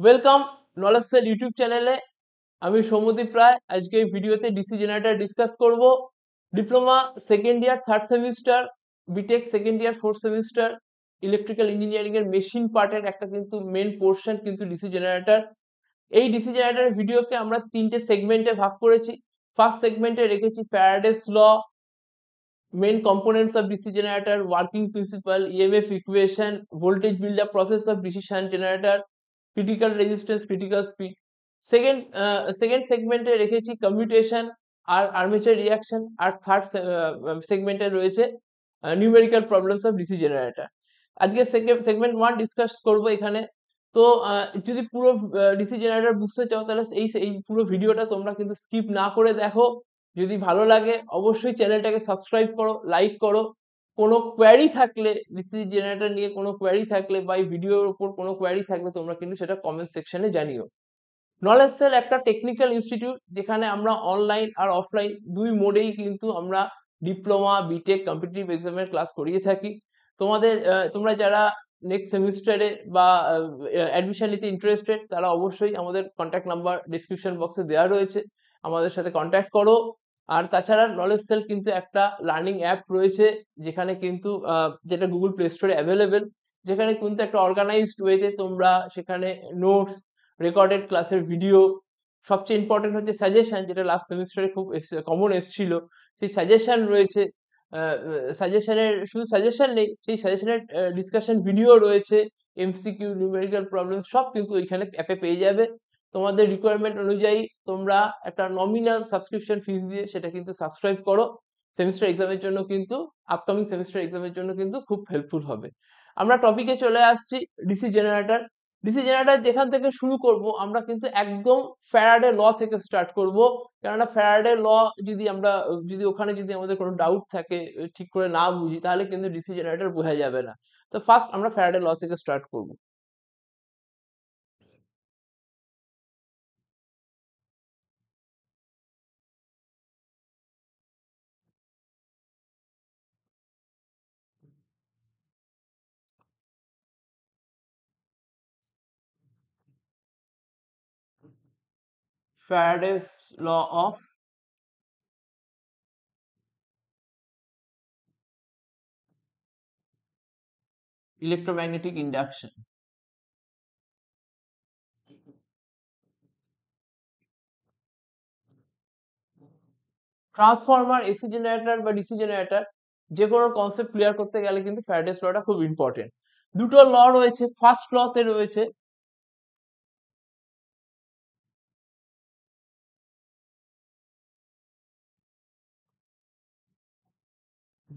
Welcome knowledge sell YouTube চ্যানেলে। আমি সৌম্যদীপ রায়। আজকে এই ভিডিওতে ডিসি জেনারেটর ডিসকাস করব। Diploma second year third semester, BTech second year fourth semester, electrical engineering এর মেশিন পার্টের একটা কিন্তু মেন পোর্শন কিন্তু ডিসি জেনারেটর। এই ডিসি জেনারেটর ভিডিওকে আমরা তিনটে সেগমেন্টে ভাগ করেছি। ফার্স্ট সেগমেন্টে রেখেছি Faraday's law, main components of DC generator, working principle, EMF equation, voltage build up process of DC shunt generator, critical resistance, critical speed. Second segment এ রেখেছি কমিউটেশন আর আর্মেচার রিঅ্যাকশন। আর third সেগমেন্টে রয়েছে numerical problems of DC generator. আজকে segment 1 discuss করব এখানে। তো যদি পুরো DC generator বুঝতে চাও তাহলে এই পুরো ভিডিওটা তোমরা কিন্তু স্কিপ না করে দেখো। যদি ভালো লাগে অবশ্যই চ্যানেলটাকে সাবস্ক্রাইব করো, লাইক করো। কোনো কোয়ারি থাকলে ডিসি জেনারেটর নিয়ে কোনো কোয়ারি থাকলে বা এই ভিডিওর উপর কোনো কোয়ারি থাকলে তোমরা কিন্তু সেটা কমেন্ট সেকশনে জানিও। নলেজ সেল একটা টেকনিক্যাল ইনস্টিটিউট যেখানে আমরা অনলাইন আর অফলাইন দুই মোডেই কিন্তু আমরা ডিপ্লোমা, বিটেক, কম্পিটিটিভ এক্সামের ক্লাস করিয়ে থাকি। তোমরা যারা নেক্সট সেমিস্টারে বা অ্যাডমিশন নিতে ইন্টারেস্টেড তারা অবশ্যই আমাদের কন্ট্যাক্ট নাম্বার ডিসক্রিপশন বক্সে দেওয়া রয়েছে, আমাদের সাথে কন্ট্যাক্ট করো। আর তাছাড়া নলেজ সেল কিন্তু একটা লার্নিং অ্যাপ রয়েছে যেখানে কিন্তু যেটা গুগল প্লে স্টোরে অ্যাভেলেবেল, যেখানে কিন্তু একটা অর্গানাইজড ওয়েতে তোমরা সেখানে নোটস, রেকর্ডেড ক্লাসের ভিডিও, সবচেয়ে ইম্পর্টেন্ট হচ্ছে সাজেশন, যেটা লাস্ট সেমিস্টারে খুব কমন এসেছিল। সেই সাজেশন রয়েছে। সাজেশনের শুধু সাজেশন নেই, সেই সাজেশনের ডিসকাশন ভিডিও রয়েছে, এমসিকিউ, নিউমেরিক্যাল প্রবলেম সব কিন্তু ওইখানে অ্যাপে পেয়ে যাবে। তোমাদের রিকোয়ারমেন্ট অনুযায়ী তোমরা একটা নমিনাল সাবস্ক্রিপশন ফিস দিয়ে সেটা কিন্তু সাবস্ক্রাইব করো। সেমিস্টার এক্সামের জন্য কিন্তু, আপকামিং সেমিস্টার এক্সামের জন্য কিন্তু খুব হেল্পফুল হবে। আমরা টপিকে চলে আসছি, ডিসি জেনারেটর। ডিসি জেনারেটর যেখান থেকে শুরু করব আমরা কিন্তু একদম ফ্যারাডে ল থেকে স্টার্ট করব। কেননা ফ্যারাডে ল যদি ওখানে যদি আমাদের কোনো ডাউট থাকে, ঠিক করে না বুঝি, তাহলে কিন্তু ডিসি জেনারেটর বোঝা যাবে না। তো ফার্স্ট আমরা ফ্যারাডে ল থেকে স্টার্ট করব। Faraday's law of electromagnetic induction. Transformer, AC generator বা ডিসি জেনারেটর, যে কোনো কনসেপ্ট ক্লিয়ার করতে গেলে কিন্তু ফ্যারাডেস লটা খুব ইম্পর্টেন্ট। দুটো ল রয়েছে। ফার্স্ট লতে রয়েছে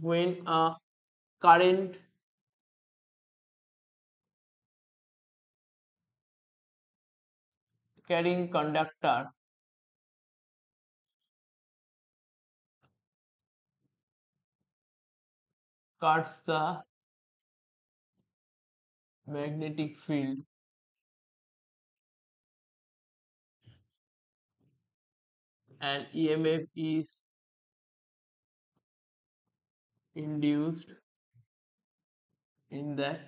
when a current carrying conductor cuts the magnetic field and EMF is induced in that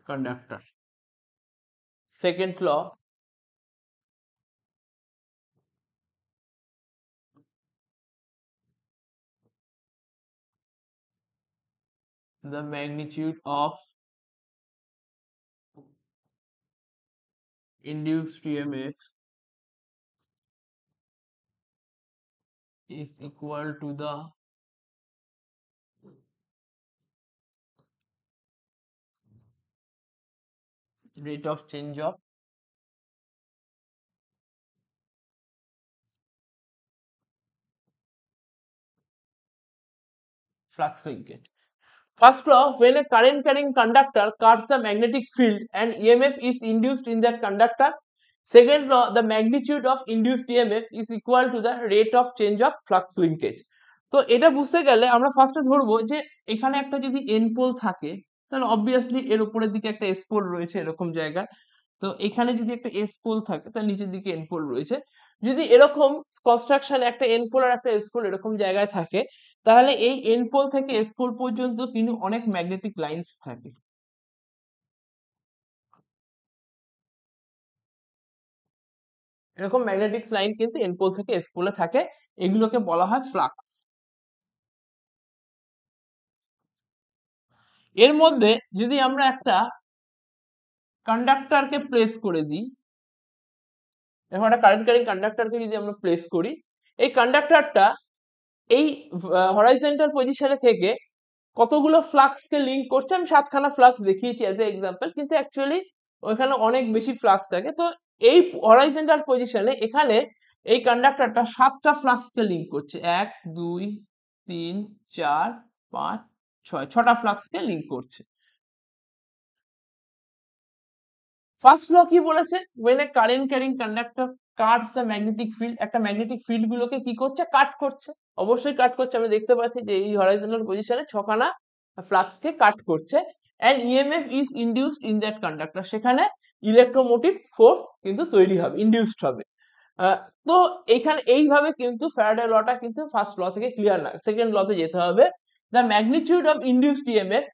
conductor. Second law, the magnitude of induced EMF is equal to the rate of change of flux linkage. First law, when a current carrying conductor cuts the magnetic field and EMF is induced in that conductor. Second law, the magnitude of induced EMF is equal to the rate of change of flux linkage. তো এটা বুঝতে গেলে আমরা ফার্স্টে ধরবো যে এখানে একটা যদি এন পোল থাকে তাহলে অবভিয়াসলি এর উপরের দিকে একটা এস পোল রয়েছে এরকম জায়গায়। তো এখানে যদি একটা এস পোল থাকে তাহলে নিচের দিকে এন পোল রয়েছে। যদি এরকম কনস্ট্রাকশন একটা এন পোল আর একটা এস পোল এরকম জায়গায় থাকে, তাহলে এই এন পোল থেকে এস পোল পর্যন্ত কিন্তু অনেক ম্যাগনেটিক লাইন্স থাকে। এরকম ম্যাগনেটিক লাইন কিন্তু এন পোল থেকে এস পোলে থাকে, এগুলোকে বলা হয় ফ্লাক্স। এর মধ্যে যদি আমরা একটা কন্ডাক্টরকে প্লেস করে দিই, এখন একটা কারেন্ট ক্যারিং কন্ডাক্টরকে যদি আমরা প্লেস করি, এই কন্ডাক্টরটা এই হরাইজন্টাল পজিশনে থেকে কতগুলো ফ্লাক্সকে লিঙ্ক করছে। আমি 7খানা ফ্লাক্স দেখিয়েছি অ্যাজ এ এক্সাম্পল, কিন্তু অ্যাকচুয়ালি ওইখানে অনেক বেশি ফ্লাক্স থাকে। তো এই হরাইজন্টাল পজিশনে এখানে এই কন্ডাক্টরটা 7টা ফ্লাক্সকে লিঙ্ক করছে, 1 2 3 4 5 6, 6টা ফ্লাক্সকে লিঙ্ক করছে। ফার্স্ট ল কি বলেছে, when a current carrying conductor cuts the magnetic field, একটা ম্যাগনেটিক ফিল্ড গুলোকে কি করছে, কাট করছে। অবশ্যই কাট করছে, আমি দেখতে পাচ্ছি যে এই হরাইজন্টাল পজিশনে 6খানা ফ্লাক্স কে কাট করছে, and EMF is induced in that conductor, সেখানে ইলেকট্রোমোটিভ ফোর্স কিন্তু তৈরি হবে, ইনডিউসড হবে। তো এইখানে এইভাবে কিন্তু ফ্যারাডে লটা কিন্তু ফার্স্ট ল থেকে ক্লিয়ার না, সেকেন্ড লতে যেতে হবে। The magnitude of induced EMF,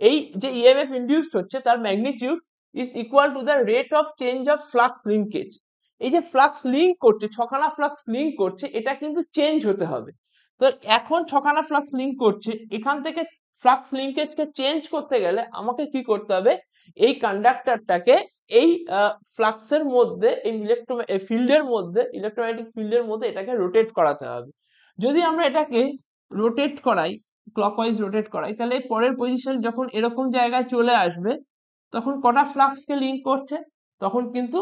এই যে ইএমএফ ইনডিউসড হচ্ছে তার magnitude is equal to the rate of change of flux linkage, এই যে ফ্লাক্স লিঙ্ক করছে, 6খানা ফ্লাক্স লিঙ্ক করছে, এটা কিন্তু চেঞ্জ হতে হবে। তো এখন 6খানা ফ্লাক্স লিঙ্ক করছে, এখান থেকে ফ্লাক্স লিঙ্কেজকে চেঞ্জ করতে গেলে আমাকে কি করতে হবে, এই কন্ডাক্টরটাকে এই ফ্লাক্সের মধ্যে, এই ফিল্ডের মধ্যে, ইলেকট্রোম্যাগনেটিক ফিল্ডের মধ্যে এটাকে রোটেট করাতে হবে। যদি আমরা এটাকে রোটেট করাই, ক্লকওয়াইজ রোটেট করাই, তাহলে পরের পজিশন যখন এরকম জায়গায় চলে আসবে, তখন কটা ফ্লাক্সকে লিঙ্ক করছে, তখন কিন্তু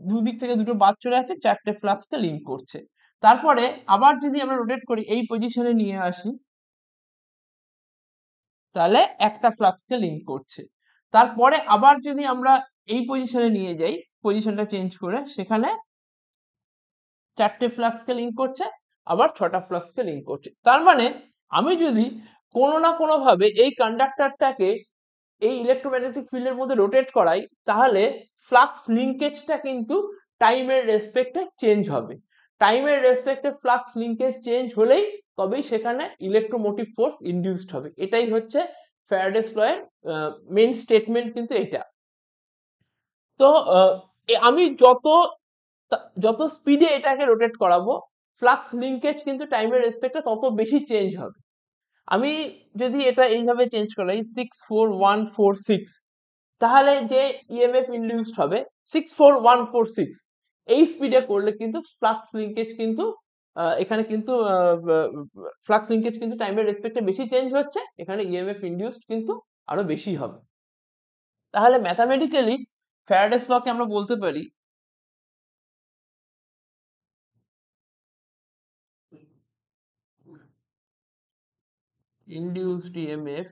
দুদিক থেকে দুটো বাদ চলে যাচ্ছে, 4টে ফ্লাক্সকে লিঙ্ক করছে। তারপরে আবার যদি আমরা রোটেট করি, এই পজিশনে নিয়ে আসি, তাহলে একটা ফ্লাক্সকে লিঙ্ক করছে। তারপরে আবার যদি আমরা এই পজিশনে নিয়ে যাই, পজিশনটা চেঞ্জ করে, সেখানে 4টে ফ্লাক্সকে লিঙ্ক করছে, আবার 6টা ফ্লাক্সকে লিঙ্ক করছে। তার মানে আমি যদি কোনো না কোনো ভাবে এই কন্ডাক্টরটাকে এই ইলেকট্রোম্যাগনেটিক ফিল্ডের মধ্যে রোটেট করাই, তাহলে ফ্লাক্স লিঙ্কেজটা কিন্তু টাইমের রেসপেক্টে চেঞ্জ হবে। টাইমের রেসপেক্টে ফ্লাক্স লিঙ্কেজ চেঞ্জ হলেই তবেই সেখানে ইলেকট্রোমোটিভ ফোর্স ইনডিউসড হবে। এটাই হচ্ছে ফ্যারাডেস ল এর মেইন স্টেটমেন্ট কিন্তু এটা। তো আমি যত স্পিডে এটাকে রোটেট করাবো, ফ্লাক্স লিঙ্কেজ কিন্তু টাইমের রেসপেক্টে তত বেশি চেঞ্জ হবে। আমি যদি এটা এইভাবে চেঞ্জ করাই 64146, তাহলে যে ইএমএফ ইনডিউসড হবে 64146, এই স্পিডে করলে কিন্তু ফ্লাক্স লিঙ্কেজ কিন্তু এখানে কিন্তু ফ্লাক্স লিঙ্কেজ কিন্তু টাইমের রেসপেক্টে বেশি চেঞ্জ হচ্ছে, এখানে ইএমএফ ইনডিউসড কিন্তু আরো বেশি হবে। তাহলে ম্যাথামেটিক্যালি ফ্যারাডেস ল কে আমরা বলতে পারি induced EMF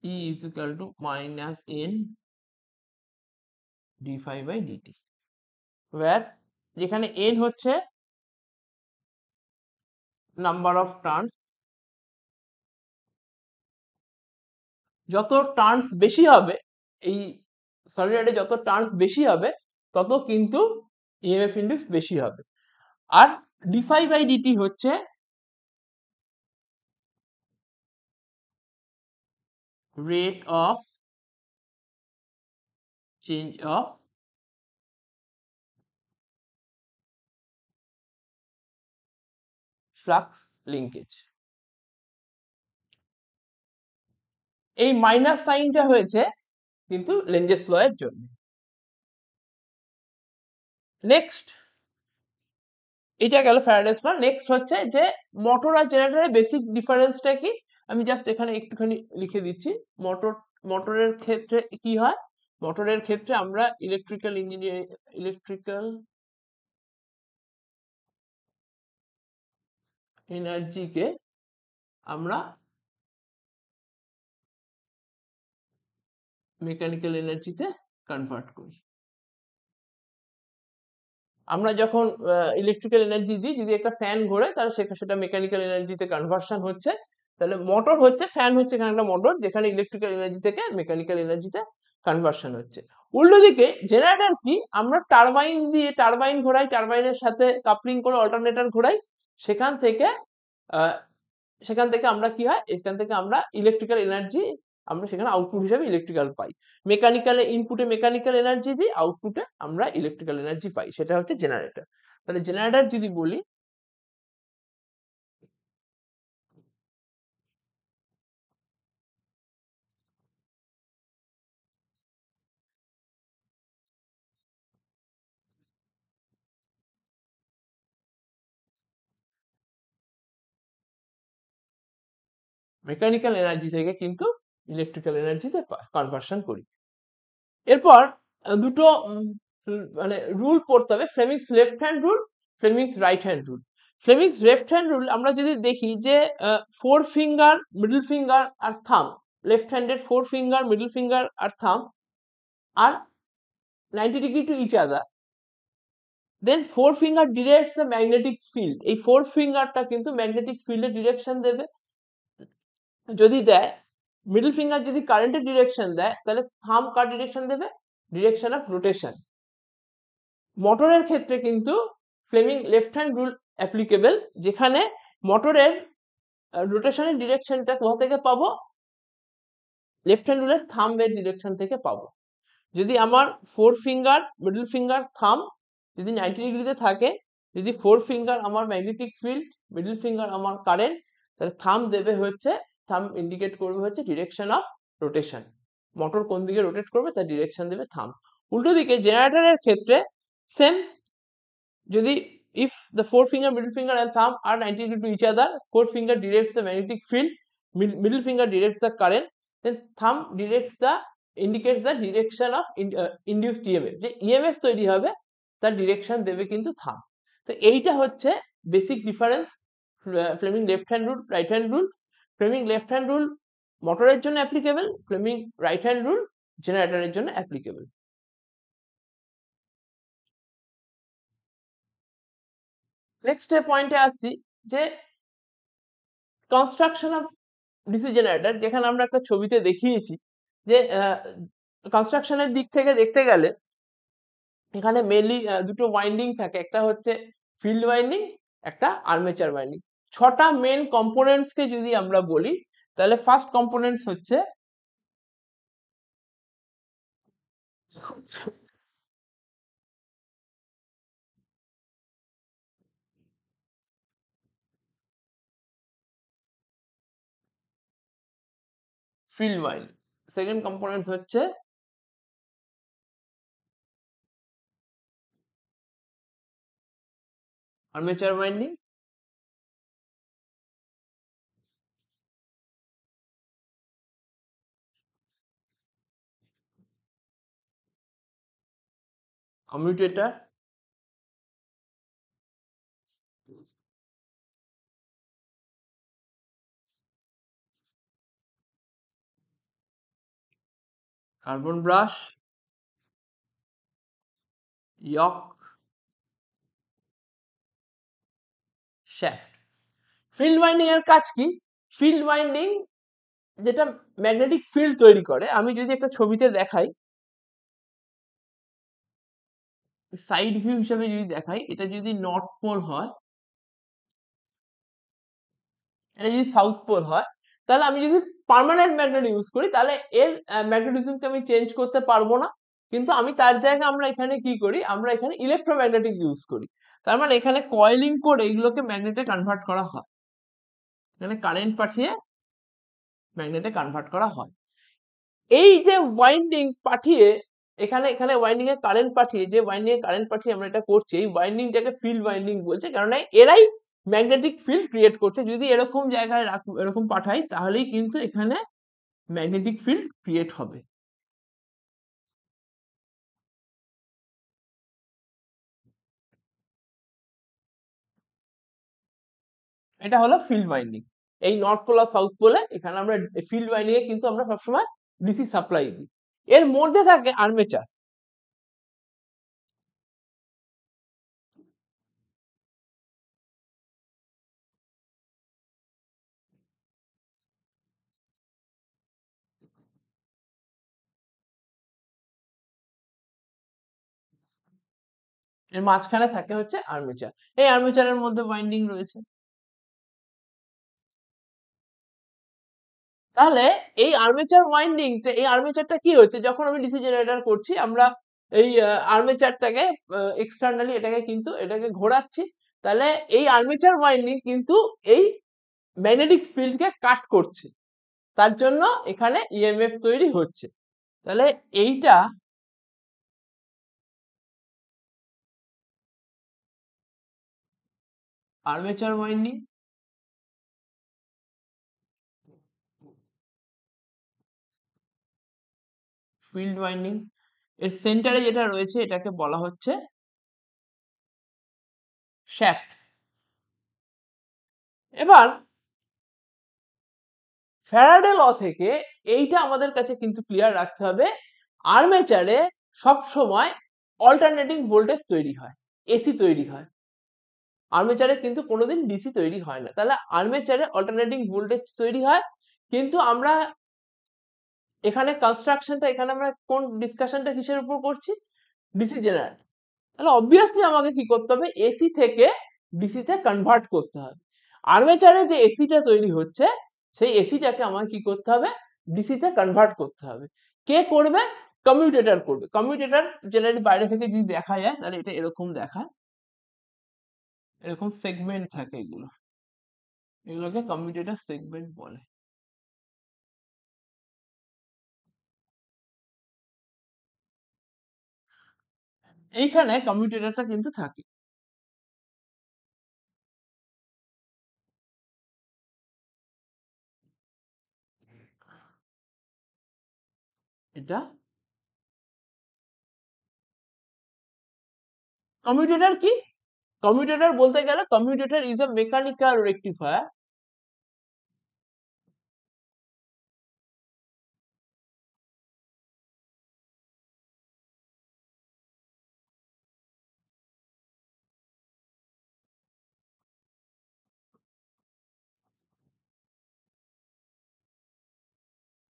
E is equal to minus n d phi by dt, where যেখানে n হচ্ছে নাম্বার অফ টার্নস, যত টার্নস বেশি হবে, এই সলিডে যত টার্নস বেশি হবে, তত কিন্তু ইএমএফ ইনডিউস বেশি হবে। আর ডি ফাই বাই ডিটি হচ্ছে rate of change of flux linkage. এই মাইনাস সাইনটা হয়েছে কিন্তু লেঞ্জেস ল এর জন্য। নেক্সট, এটা গেল ফ্যারাডেস ল। নেক্সট হচ্ছে যে মোটর আর জেনারেটরের বেসিক ডিফারেন্সটা কি, আমি জাস্ট এখানে একটুখানি লিখে দিচ্ছি। মোটরের ক্ষেত্রে কি হয়, মোটরের ক্ষেত্রে আমরা ইলেকট্রিক্যাল এনার্জিকে আমরা মেকানিক্যাল এনার্জিতে কনভার্ট করি। আমরা যখন ইলেকট্রিক্যাল এনার্জি দিই, যদি একটা ফ্যান ঘোরে, তাহলে সেটা মেকানিক্যাল এনার্জিতে কনভার্সন হচ্ছে। তাহলে মোটর হচ্ছে, ফ্যান হচ্ছে এখানে একটা মোটর, যেখানে ইলেকট্রিক্যাল এনার্জি থেকে মেকানিক্যাল এনার্জিতে কনভার্সন হচ্ছে। উল্টো দিকে জেনারেটর কি, আমরা টারবাইন দিয়ে টারবাইন ঘোরাই, টারবাইনের সাথে কাপলিং করে অল্টারনেটর ঘোরাই, সেখান থেকে আমরা কি হয়, এখান থেকে আমরা ইলেকট্রিক্যাল এনার্জি আমরা সেখানে আউটপুট হিসাবে ইলেকট্রিক্যাল পাই। মেকানিক্যালে ইনপুটে মেকানিক্যাল এনার্জি দিই, আউটপুটে আমরা ইলেকট্রিক্যাল এনার্জি পাই, সেটা হচ্ছে জেনারেটর। তাহলে জেনারেটর যদি বলি, মেকানিক্যাল এনার্জি থেকে কিন্তু ইলেকট্রিক্যাল এনার্জিতে কনভার্সন করি। এরপর দুটো মানে রুল পড়তে হবে, Fleming's left hand rule, Fleming's right hand rule. Fleming's left hand rule আমরা যদি দেখি যে 4 ফিঙ্গার, মিডল ফিঙ্গার আর থাম, লেফট হ্যান্ডের 4 ফিঙ্গার, মিডল ফিঙ্গার আর থাম আর 90 degree to each other, then 4 finger directs the magnetic field. এই 4 ফিঙ্গারটা কিন্তু ম্যাগনেটিক ফিল্ডের ডিরেকশন দেবে। যদি দেয়, মিডল ফিঙ্গার যদি কারেন্টের ডিরেকশন দেয়, তাহলে থাম কার ডিরেকশন দেবে? Direction of rotation. মোটরের ক্ষেত্রে কিন্তু Fleming left hand rule applicable, যেখানে মোটরের রোটেশনের ডিরেকশনটা কোথা থেকে পাবো? লেফট হ্যান্ড রুলের থাম্বের ডিরেকশন থেকে পাবো। যদি আমার 4 ফিঙ্গার, মিডল ফিঙ্গার, থাম যদি 90 ডিগ্রিতে থাকে, যদি 4 ফিঙ্গার আমার ম্যাগনেটিক ফিল্ড, মিডল ফিঙ্গার আমার কারেন্ট, তাহলে থাম দেবে হচ্ছে, থাম ইন্ডিকেট করবে হচ্ছে ডিরেকশন অফ রোটেশন। মোটর কোন দিকে রোটেট করবে তার ডিরেকশন দেবে থাম। উল্টো দিকে জেনারেটরের ক্ষেত্রে সেম, যদি if the forefinger, middle finger and thumb are 90 degree to each other, forefinger directs the magnetic field, middle finger directs the current, then thumb directs the indicates the direction of induced EMF, যে EMF তৈরি হবে তার direction দেবে কিন্তু থাম। তো এইটা হচ্ছে basic difference Fleming left hand rule, right hand rule. Fleming left hand rule মোটরের জন্য applicable, Fleming right hand rule জেনারেটরের জন্য অ্যাপ্লিকেবল। নেক্সট পয়েন্টে আসছি যে কনস্ট্রাকশন অফ ডিসি জেনারেটর, যেখানে আমরা একটা ছবিতে দেখিয়েছি যে কনস্ট্রাকশনের দিক থেকে দেখতে গেলে এখানে মেনলি দুটো ওয়াইন্ডিং থাকে, একটা হচ্ছে ফিল্ড ওয়াইন্ডিং, একটা আর্মেচার ওয়াইন্ডিং। 6টা মেন কম্পোনেন্টস কে যদি আমরা বলি, তাহলে ফার্স্ট কম্পোনেন্টস হচ্ছে ফিল্ড ওয়াইন্ডিং, সেকেন্ড কম্পোনেন্টস হচ্ছে armature winding, commutator, carbon brush, yoke, shaft. Field winding এর কাজ কি? ফিল্ড ওয়াইন্ডিং যেটা ম্যাগনেটিক ফিল্ড তৈরি করে, আমি যদি একটা ছবিতে দেখাই, সাইড ভিউ হিসাবে যদি দেখাই, এটা যদি নর্থ পোল হয়, এটা যদি সাউথ পোল হয়, তাহলে আমি যদি পার্মানেন্ট ম্যাগনেট ইউজ করি, তাহলে এর ম্যাগনেটিজমকে আমি চেঞ্জ করতে পারবো না। কিন্তু আমি তার জায়গায় আমরা এখানে কি করি, আমরা এখানে ইলেকট্রোম্যাগনেটিক ইউজ করি। তার মানে এখানে কয়েলিং করে এগুলোকে ম্যাগনেটে কনভার্ট করা হয়, এখানে কারেন্ট পাঠিয়ে ম্যাগনেটে কনভার্ট করা হয়। এই যে ওয়াইন্ডিং পাঠিয়ে এখানে এখানে ওয়াইন্ডিং এ কারেন্ট পাঠিয়ে, যে ওয়াইন্ডিং এ কারেন্ট পাঠিয়ে আমরা এটা করছি, এই ওয়াইন্ডিংটাকে ফিল্ড ওয়াইন্ডিং বলছে, কারণ এরাই ম্যাগনেটিক ফিল্ড ক্রিয়েট করছে। যদি এরকম জায়গায় এরকম পাঠাই, তাহলেই কিন্তু এখানে ম্যাগনেটিক ফিল্ড ক্রিয়েট হবে। এটা হলো ফিল্ড ওয়াইন্ডিং। এই নর্থ পোল আর সাউথ পোলে এখানে আমরা ফিল্ড ওয়াইন্ডিং এ কিন্তু আমরা সবসময় ডিসি সাপ্লাই দিই। এর মধ্যে থাকে আর্মেচার। এর মাঝখানে থাকে হচ্ছে আর্মেচার। এই আর্মেচারের মধ্যে ওয়াইন্ডিং রয়েছে। তাহলে এই আর্মেচার ওয়াইন্ডিংটা, এই আর্মেচারটা কি হচ্ছে, যখন আমি ডিসি জেনারেটর করছি আমরা এই আর্মেচারটাকে এক্সটার্নালি এটাকে ঘোরাচ্ছি, তাহলে এই আর্মেচার ওয়াইন্ডিং কিন্তু এই ম্যাগনেটিক ফিল্ডকে কাট করছে, তার জন্য এখানে ইএমএফ তৈরি হচ্ছে। তাহলে এইটা আর্মেচার ওয়াইন্ডিং, ফিল্ড ওয়াইন্ডিং, এর সেন্টারে যেটা রয়েছে এটাকে বলা হচ্ছে শ্যাফট। এবার ফ্যারাডে ল থেকে এইটা আমাদের কাছে কিন্তু ক্লিয়ার রাখতে হবে, আর্মেচারে সব সময় অল্টারনেটিং ভোল্টেজ তৈরি হয়, এসি তৈরি হয়, আর্মেচারে কিন্তু কোনোদিন ডিসি তৈরি হয় না। তাহলে আর্মেচারে অল্টারনেটিং ভোল্টেজ তৈরি হয়, কিন্তু আমরা এখানে কনস্ট্রাকশনটা, এখানে আমরা কোন ডিসকাশনটা কিসের উপর করছি, ডিসি জেনারেটর। তাহলে অবভিয়াসলি আমাকে কি করতে হবে, এসি থেকে ডিসি তে কনভার্ট করতে হবে। আর্মেচারে যে এসিটা তৈরি হচ্ছে সেই এসিটাকে আমাকে কি করতে হবে, ডিসি তে কনভার্ট করতে হবে। কে করবে, কমিউটেটর করবে। কমিউটেটর জেনারেলি বাইরে থেকে যদি দেখা যায় তাহলে এটা এরকম দেখায়, এরকম সেগমেন্ট থাকে, এগুলোকে কমিউটেটর সেগমেন্ট বলে। এইখানে কমিউটেটরটা কিন্তু থাকে। এটা কমিউটেটর কি, কমিউটেটর বলতে গেলে commutator is a mechanical rectifier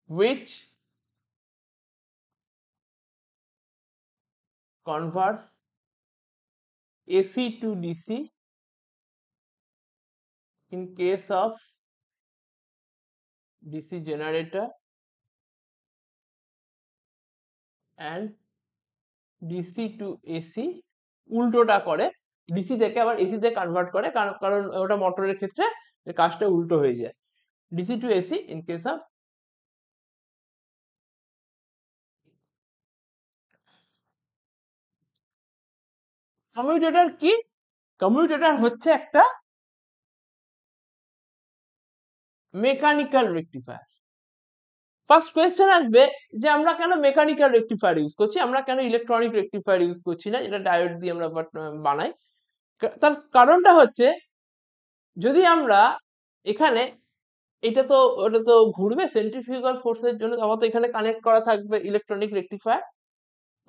which converts AC to DC in case of DC generator and DC to AC উল্টোটা করে, ডিসি থেকে আবার এসি তে কনভার্ট করে, কারণ ওটা মোটরের ক্ষেত্রে কাজটা উল্টো হয়ে যায়। DC to AC in case of, commutator কি, কমিউটেটর হচ্ছে একটা মেকানিক্যাল রেকটিফায়ার। ফার্স্ট কোয়েশ্চেন আসবে যে আমরা কেন মেকানিক্যাল রেকটিফায়ার ইউজ করছি, আমরা কেন ইলেকট্রনিক রেকটিফায়ার ইউজ করছি না, যেটা ডায়োড দিয়ে আমরা বানাই। তার কারণটা হচ্ছে, যদি আমরা এখানে, ওটা তো ঘুরবে সেন্ট্রিফিউগাল ফোর্সের জন্য, আমার তো এখানে কানেক্ট করা থাকবে ইলেকট্রনিক রেকটিফায়ার,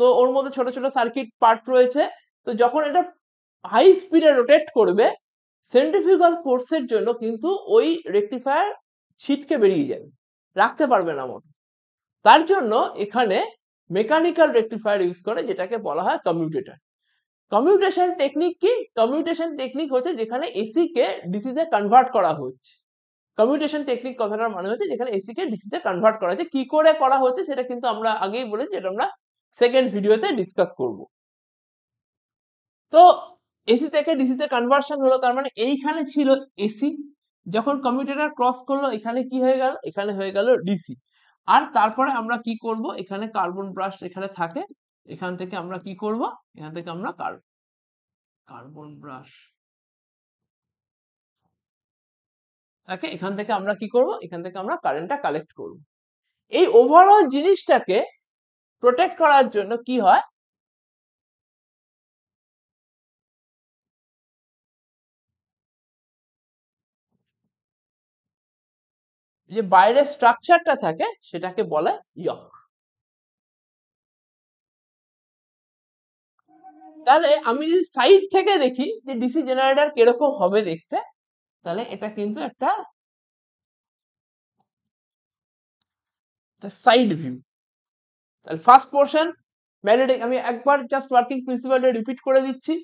তো ওর মধ্যে ছোট ছোট সার্কিট পার্ট রয়েছে, তো যখন এটা হাই স্পিডে রোটেট করবে সেন্ট্রিফিউগাল ফোর্সের জন্য কিন্তু ওই রেকটিফায়ার ছিটকে বেরিয়ে যাবে, রাখতে পারবে না মোটর। তার জন্য এখানে মেকানিক্যাল রেকটিফায়ার ইউজ করে, যেটাকে বলা হয় কমিউটেটর। কমিউটেশন টেকনিক কি, কমিউটেশন টেকনিক হচ্ছে যেখানে এসি কে ডিসি তে কনভার্ট করা হচ্ছে। কমিউটেশন টেকনিক কথাটার মানে হচ্ছে যেখানে এসি কে ডিসি তে কনভার্ট করা হচ্ছে। কি করে করা হচ্ছে সেটা কিন্তু আমরা আগেই বলেছি, যেটা আমরা সেকেন্ড ভিডিওতে ডিসকাস করব। তো এসি থেকে ডিসি তে কনভার্সন হলো, তার মানে এইখানে ছিল এসি, যখন কমিউটেটর ক্রস করলো এখানে কি হয়ে গেল, এখানে হয়ে গেল ডিসি। আর তারপরে আমরা কি করব, এখানে কার্বন ব্রাশ এখানে থাকে, এখান থেকে আমরা কি করব, এখান থেকে আমরা কার্বন ব্রাশ, ওকে, এখান থেকে আমরা কি করব, এখান থেকে আমরা কারেন্টটা কালেক্ট করব। এই ওভারঅল জিনিসটাকে প্রোটেক্ট করার জন্য কি হয়, যে বাইরের স্ট্রাকচারটা থাকে সেটাকে বলে ইয়ক। তাহলে আমি যদি সাইড থেকে দেখি যে ডিসি জেনারেটর কিরকম হবে দেখতে, তাহলে এটা কিন্তু একটা সাইড ভিউ। তাহলে ফার্স্ট পোর্শন ম্যাগনেটিক, আমি একবার জাস্ট ওয়ার্কিং প্রিন্সিপালটা রিপিট করে দিচ্ছি।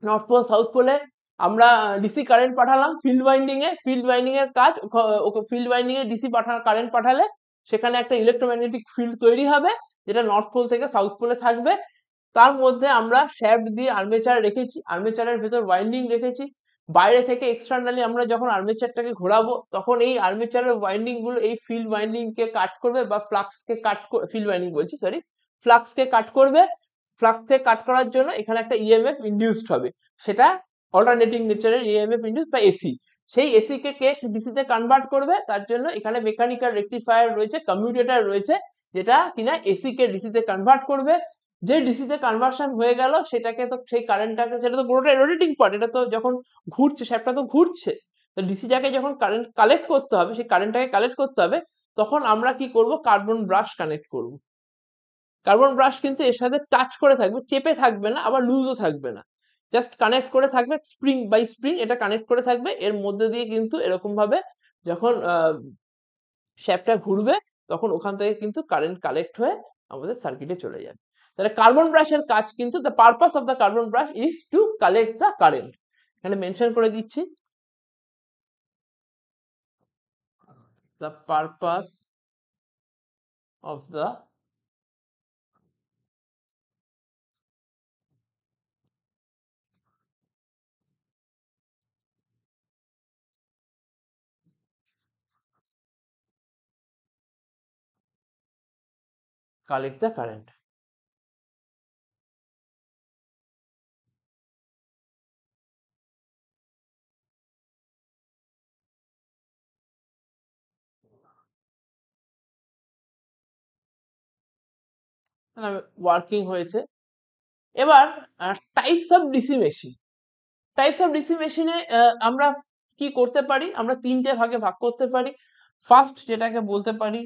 নর্থ পোল সাউথ পোলে আমরা ডিসি কারেন্ট পাঠালাম ফিল্ড ওয়াইন্ডিং এর কাজ, ফিল্ড ওয়াইন্ডিং এ ডিসি কারেন্ট পাঠালে সেখানে একটা ইলেকট্রোম্যাগনেটিক ফিল্ড তৈরি হবে, যেটা নর্থ পোল থেকে সাউথ পোলে থাকবে। তার মধ্যে আমরা শ্যাফট দিয়ে আর্মেচার রেখেছি, আর্মেচারের ভেতর ওয়াইন্ডিং রেখেছি। বাইরে থেকে এক্সটার্নালি আমরা যখন আর্মেচারটাকে ঘোরাবো, তখন এই আর্মেচারের ওয়াইন্ডিং গুলো এই ফিল্ড ওয়াইন্ডিং কে কাট করবে, বা ফ্লাক্সকে কাট, ফিল্ড ওয়াইন্ডিং বলছি সরি, ফ্লাক্সকে কাট করবে। ফ্লাক্সকে কাট করার জন্য এখানে একটা ইএমএফ ইনডিউসড হবে, সেটা অল্টারনেটিং নেচারের ইএমএফ ইনডিউস বা এসি। সেই এসি কে ডিসি তে কনভার্ট করবে, তার জন্য এখানে মেকানিক্যাল রেকটিফায়ার রয়েছে, কমিউটেটর রয়েছে, যেটা কিনা এসি কে ডিসি তে কনভার্ট করবে। যে ডিসি তে কনভার্সন হয়ে গেল, সেটাকে তো সেই কারেন্টটাকে, সেটা তো পুরোটা রোটেটিং পার্ট, এটা তো যখন ঘুরছে শ্যাফটটা তো ঘুরছে, তো ডিসিটাকে যখন কারেন্ট কালেক্ট করতে হবে, সেই কারেন্টটাকে কালেক্ট করতে হবে, তখন আমরা কি করব, কার্বন ব্রাশ কানেক্ট করব। কার্বন ব্রাশ কিন্তু এর সাথে টাচ করে থাকবে, চেপে থাকবে না, আবার লুজও থাকবে না, জাস্ট কানেক্ট করে থাকবে, স্প্রিং বাই স্প্রিং এটা কানেক্ট করে থাকবে। এর মধ্যে দিয়ে কিন্তু এরকম ভাবে যখন শ্যাফটটা ঘুরবে, তখন ওখান থেকে কিন্তু কারেন্ট কালেক্ট হয়ে আমাদের সার্কিটে চলে যাবে। তাহলে কার্বন ব্রাশের কাজ কিন্তু, the purpose of the carbon brush is to collect the current. এখানে মেনশন করে দিচ্ছি, the purpose of the collect the current. Working হয়েছে। এবার types of DC machine, types of DC মেশিনে আমরা কি করতে পারি, আমরা তিনটে ভাগে ভাগ করতে পারি। ফার্স্ট যেটাকে বলতে পারি,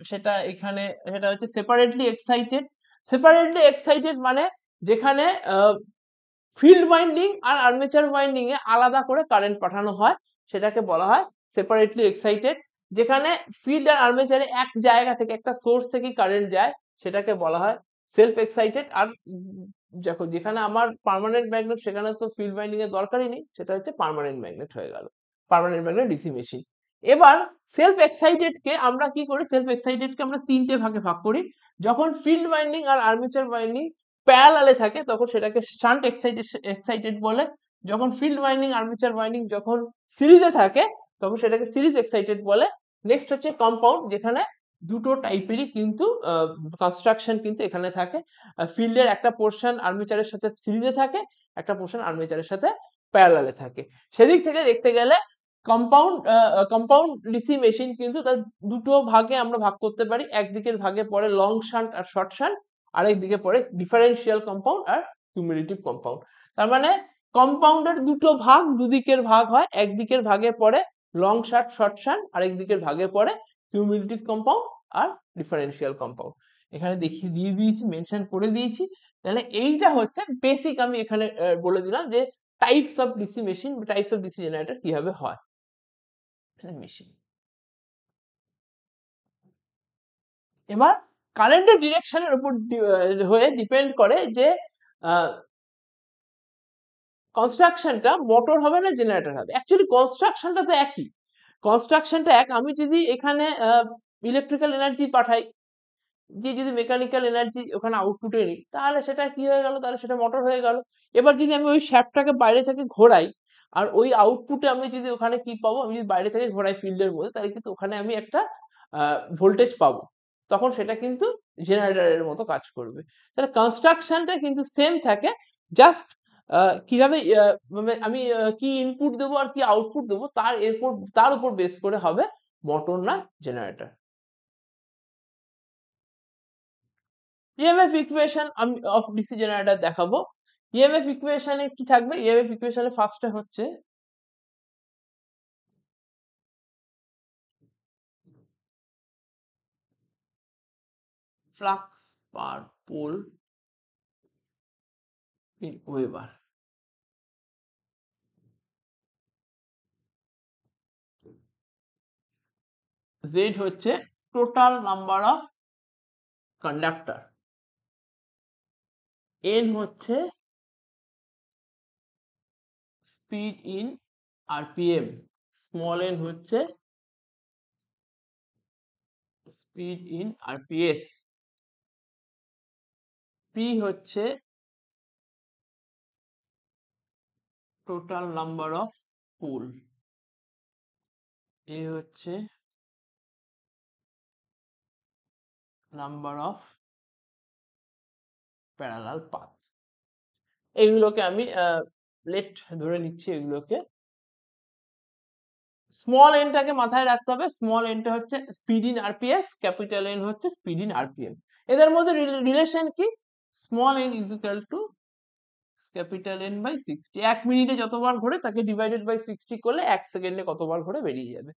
সেটা এখানে, সেটা হচ্ছে সেপারেটলি এক্সাইটেড। সেপারেটলি এক্সাইটেড মানে যেখানে ফিল্ড ওয়াইন্ডিং আর আর্মেচার ওয়াইন্ডিং এ আলাদা করে কারেন্ট পাঠানো হয়, সেটাকে বলা হয় সেপারেটলি এক্সাইটেড। যেখানে ফিল্ড আর আর্মেচারে এক জায়গা থেকে, একটা সোর্স থেকে কারেন্ট যায়, সেটাকে বলা হয় সেলফ এক্সাইটেড। আর দেখো, যেখানে আমার পার্মানেন্ট ম্যাগনেট, সেখানে তো ফিল্ড ওয়াইন্ডিং এর দরকারই নেই, সেটা হচ্ছে পার্মানেন্ট ম্যাগনেট হয়ে গেল, পার্মানেন্ট ম্যাগনেট ডিসি মেশিন। এবার সেলফ এক্সাইটেড কে আমরা কি করি, সেলফ এক্সাইটেড কে আমরা তিনটে ভাগে ভাগ করি। যখন ফিল্ড ওয়াইন্ডিং আর আর্মেচার ওয়াইন্ডিং প্যারালালে থাকে, তখন সেটাকে শান্ট এক্সাইটেড বলে। যখন ফিল্ড ওয়াইন্ডিং আর্মেচার ওয়াইন্ডিং যখন সিরিজে থাকে, তখন সেটাকে সিরিজ এক্সাইটেড বলে। নেক্সট হচ্ছে কম্পাউন্ড, যেখানে দুটো টাইপেরই কিন্তু কনস্ট্রাকশন কিন্তু এখানে থাকে। ফিল্ডের একটা পোর্শন আর্মেচারের সাথে সিরিজে থাকে, একটা পোর্শন আর্মেচারের সাথে প্যারালালে থাকে। সেদিক থেকে দেখতে গেলে কম্পাউন্ড ডিসি মেশিন কিন্তু তার দুটো ভাগে আমরা ভাগ করতে পারি। একদিকের ভাগে পড়ে লং শান্ট আর শর্ট শান্ট, আরেক দিকে পড়ে ডিফারেন্সিয়াল কম্পাউন্ড আর কিউমুলেটিভ কম্পাউন্ড। তার মানে কম্পাউন্ডের দুটো ভাগ, দুদিকের ভাগ হয়, একদিকের ভাগে পড়ে লং শান্ট শর্ট শান্ট, আরেক দিকের ভাগে পড়ে কিউমুলেটিভ কম্পাউন্ড আর ডিফারেন্সিয়াল কম্পাউন্ড। এখানে দেখিয়ে দিয়ে দিয়েছি, মেনশন করে দিয়েছি। তাহলে এইটা হচ্ছে বেসিক, আমি এখানে বলে দিলাম যে types of DC machine, types of DC generator কিভাবে হয় মেশিন। এবার কারেন্টের ডিরেকশনের উপর হয়ে ডিপেন্ড করে যে কনস্ট্রাকশনটা মোটর হবে না জেনারেটর হবে। অ্যাকচুয়ালি কনস্ট্রাকশনটা তো একই, কনস্ট্রাকশনটা এক। আমি যদি এখানে ইলেকট্রিক্যাল এনার্জি পাঠাই, যে যদি মেকানিক্যাল এনার্জি ওখানে আউটপুটে নিই, তাহলে সেটা কি হয়ে গেল, তাহলে সেটা মোটর হয়ে গেল। এবার যদি আমি ওই শ্যাফটটাকে বাইরে থেকে ঘোরাই, আর ওই আউটপুটে আমি যদি ওখানে কি পাবো, আমি যদি বাইরে থেকে ঘোরাই ফিল্ডের মধ্যে, তাহলে কিন্তু ওখানে আমি একটা ভোল্টেজ পাবো, তখন সেটা কিন্তু জেনারেটরের মতো কাজ করবে। তাহলে কনস্ট্রাকশনটা কিন্তু সেম থাকে, জাস্ট কিভাবে মানে আমি কি ইনপুট দেবো আর কি আউটপুট দেবো, তার উপর বেস করে হবে মোটর না জেনারেটর। ইএমএফ ইকুয়েশন আমি অফ ডিসি জেনারেটর দেখাবো। ইএমএফ ইকুয়েশনে কি থাকবে, ইএমএফ ইকুয়েশনে ফার্স্টে হচ্ছে flux per pole in weber. Z হচ্ছে total number of conductor, N হচ্ছে speed in RPM, small N হচ্ছে স্পিড ইন আরপিএস, পি হচ্ছে total number of pole, A হচ্ছে নাম্বার অফ প্যারালাল পাথ। এগুলোকে আমি লেট ধরে নিচ্ছি। এগুলোকে স্মল এনটাকে মাথায় রাখতে হবে। স্মল এনটা হচ্ছে speed in RPS, capital N হচ্ছে স্পিড ইন আরপিএম। এদের মধ্যে রিলেশন কি? Small N is equal to capital N by 60। 1 মিনিটে যতবার ঘোরে তাকে ডিভাইডেড বাই 60 করলে 1 সেকেন্ডে কতবার ঘোরে বেরিয়ে যাবে।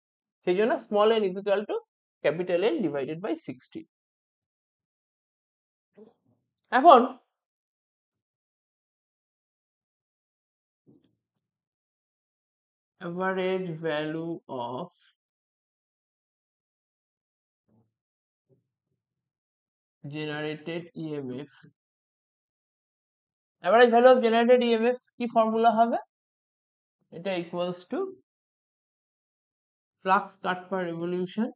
সেই জন্য small N is equal to capital N divided by 60। এখন average value of generated EMF, average value of generated EMF কি ফর্মুলা হবে? এটা equals to flux cut per revolution,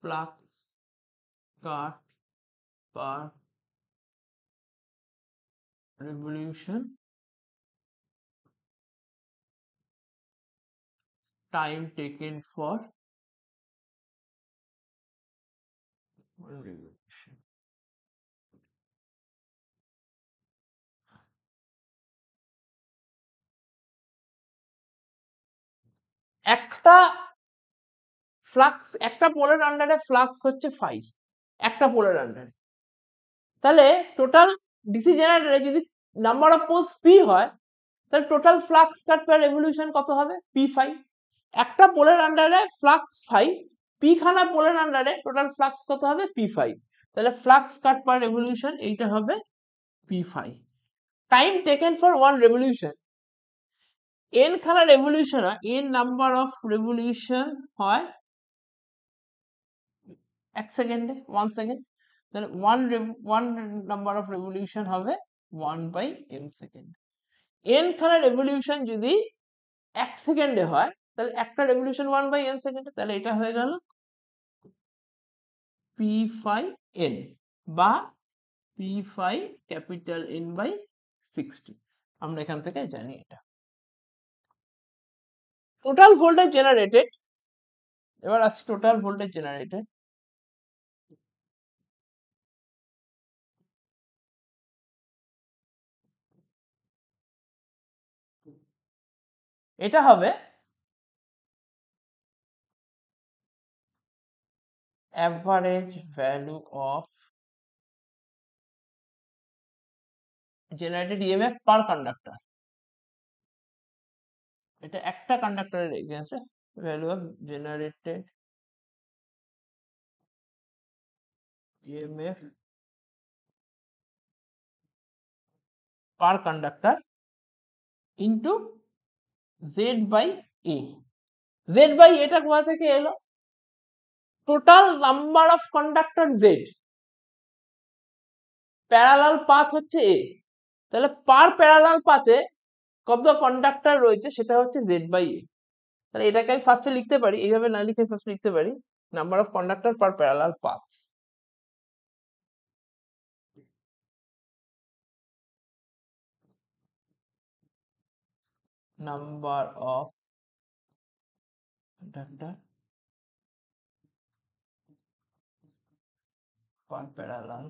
flux cut per revolution time taken for revolution। একটা flux, একটা পোলের আন্ডারে flux হচ্ছে 5, একটা পোলের আন্ডারে। তাহলে টোটাল ডিসি জেনারেটরে যদি নাম্বার অফ পোলস পি হয়, তাহলে total flux cut per revolution কত হবে? p5। একটা পোলের আন্ডারে ফ্লাক্স 5, পি খানা পোলের আন্ডারে টোটাল ফ্লাক্স কত হবে? p5। তাহলে ফ্লাক্স কাট পার রেভলিউশন এইটা হবে p5। Time taken for one revolution, N খানা রেভলিউশন হয়, এন নাম্বার অফ রেভলিউশন হয় 1 সেকেন্ডে, 1 সেকেন্ড। তাহলে ওয়ান নাম্বার অফ রেভলিউশন হবে 1/m সেকেন্ড। এন খানা রেভলিউশন যদি 1 সেকেন্ডে হয়, তাহলে একটা রেভলিউশন 1/n সেকেন্ডে। তাহলে এটা হয়ে গেল p5n বা p5 ক্যাপিটাল N বাই 60। আমরা এখান থেকে জানি এটা। টোটাল ভোল্টেজ জেনারেটেড, এবার আসছি টোটাল ভোল্টেজ জেনারেটেড। এটা হবে average value of generated EMF per conductor. এটা একটা কন্ডাক্টরের এগেইনস্টে value of generated EMF per conductor into Z by A. Z by এটা কোথা থেকে এলো? Total number of conductor Z, parallel path হচ্ছে এ, তাহলে পার প্যারালাল পাথে কত কন্ডাক্টর রয়েছে সেটা হচ্ছে জেড বাই এ। তাহলে এটাকে আমি ফার্স্টে লিখতে পারি, এইভাবে না লিখে ফার্স্ট লিখতে পারি number of conductor per parallel path. Number of conductor per parallel.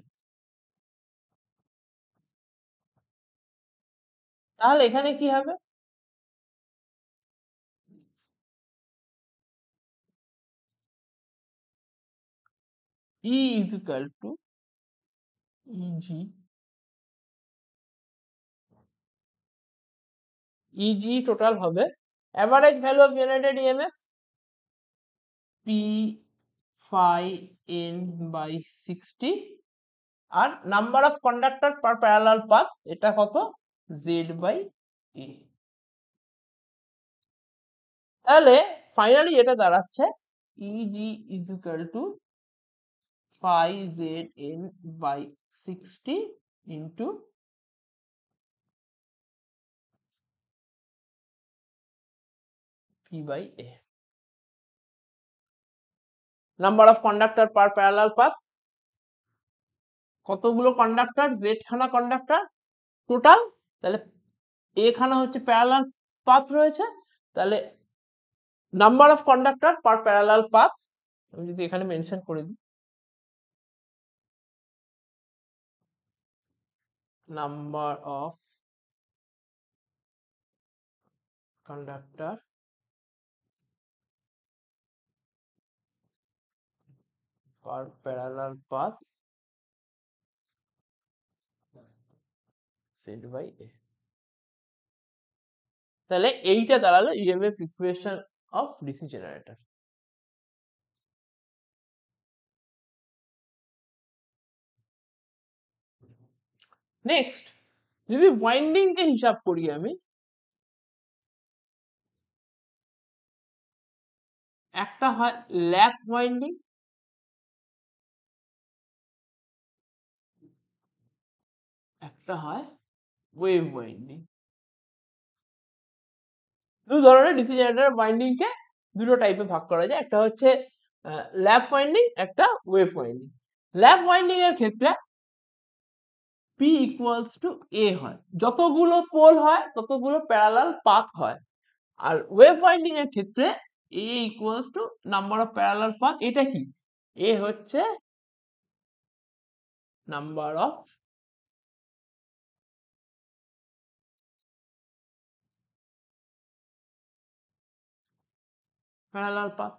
তাহলে এখানে কি হবে? E is equal to EG, EG total হবে average value of generated EMF p5n by 60 আর number of conductor per parallel path এটা কত? Z by A. তাহলে finally এটা দাঁড়াচ্ছে EG is equal to 5zn by 60 into P by A. Number of conductor per parallel path, কতগুলো conductor, Z খানা conductor total, তাহলে A খানা হচ্ছে প্যারালাল পাথ রয়েছে, তাহলে number of conductor per parallel path, আমি যদি এখানে মেনশন করে দিই number of conductor per parallel path set by A, তাহলে এইটা দাঁড়ালো EMF equation of DC generator. Next যদি ওয়াইন্ডিং কে হিসাব করি আমি, একটা হয় ল্যাপ ওয়াইন্ডিং, একটা হয় ওয়েভ ওয়াইন্ডিং। দু ধরনের ডিসি জেনারেটর ওয়াইন্ডিং কে দুটো টাইপে ভাগ করা যায়, একটা হচ্ছে ল্যাপ ওয়াইন্ডিং, একটা ওয়েভ ওয়াইন্ডিং। ল্যাপ ওয়াইন্ডিং এর ক্ষেত্রে P ইকুয়ালস টু A হয়, যতগুলো পোল হয় ততগুলো প্যারালাল পাথ হয়। আর ওয়েভ ওয়াইন্ডিং এর ক্ষেত্রে A equals to number of parallel path, এটা কি A হচ্ছে number of parallel path.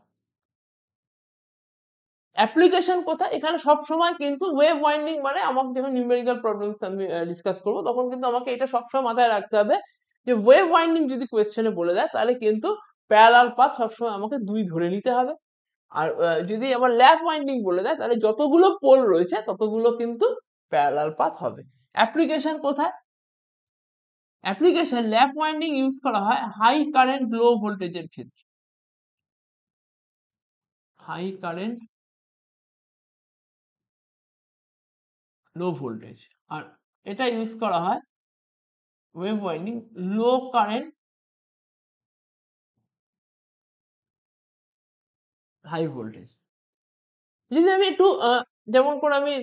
Application কোথায়, এখানে সব সময় কিন্তু ওয়েভ ওয়াইন্ডিং মানে আমাকে যখন নিউমেরিক্যাল প্রবলেমস আমি ডিসকাস করব তখন কিন্তু আমাকে এটা সবসময় মাথায় রাখতে হবে যে ওয়েভ ওয়াইন্ডিং যদি কোয়েশ্চেনে বলে দেয় তাহলে কিন্তু প্যারালাল পাথ সবসময় আমাকে 2 ধরে নিতে হবে। আর যদি আমার ল্যাপ ওয়াইন্ডিং বলে দেয় তাহলে যতগুলো পোল রয়েছে ততগুলো কিন্তু প্যারালাল পাথ হবে। অ্যাপ্লিকেশন কোথায়, অ্যাপ্লিকেশন ল্যাপ ওয়াইন্ডিং ইউজ করা হয় হাই কারেন্ট লো ভোল্টেজের ক্ষেত্রে, হাই কারেন্ট লো ভোল্টেজ। আর এটা ইউজ করা হয় ওয়েভ ওয়াইন্ডিং লো কারেন্ট হাই ভোল্টেজ। যদি আমি একটু যেমন করে আমি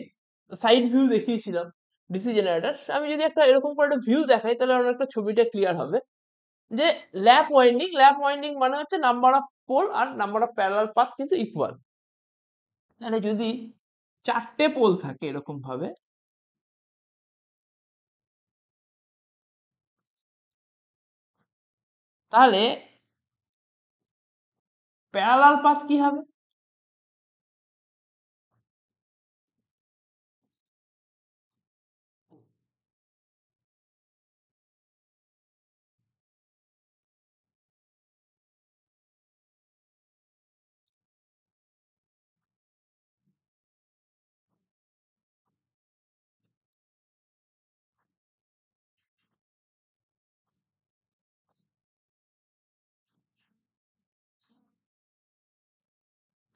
সাইড ভিউ দেখিয়েছিলাম ডিসি জেনারেটর, আমি যদি একটা এরকম করে একটা ভিউ দেখাই তাহলে আমার একটা ছবিটা ক্লিয়ার হবে যে ল্যাপ ওয়াইন্ডিং, ল্যাপ ওয়াইন্ডিং মানে হচ্ছে নাম্বার অফ পোল আর নাম্বার অফ প্যারালাল পাথ কিন্তু ইকুয়াল। তাহলে যদি 4টে পোল থাকে এরকম ভাবে, তাহলে প্যারালাল পাথ কি হবে,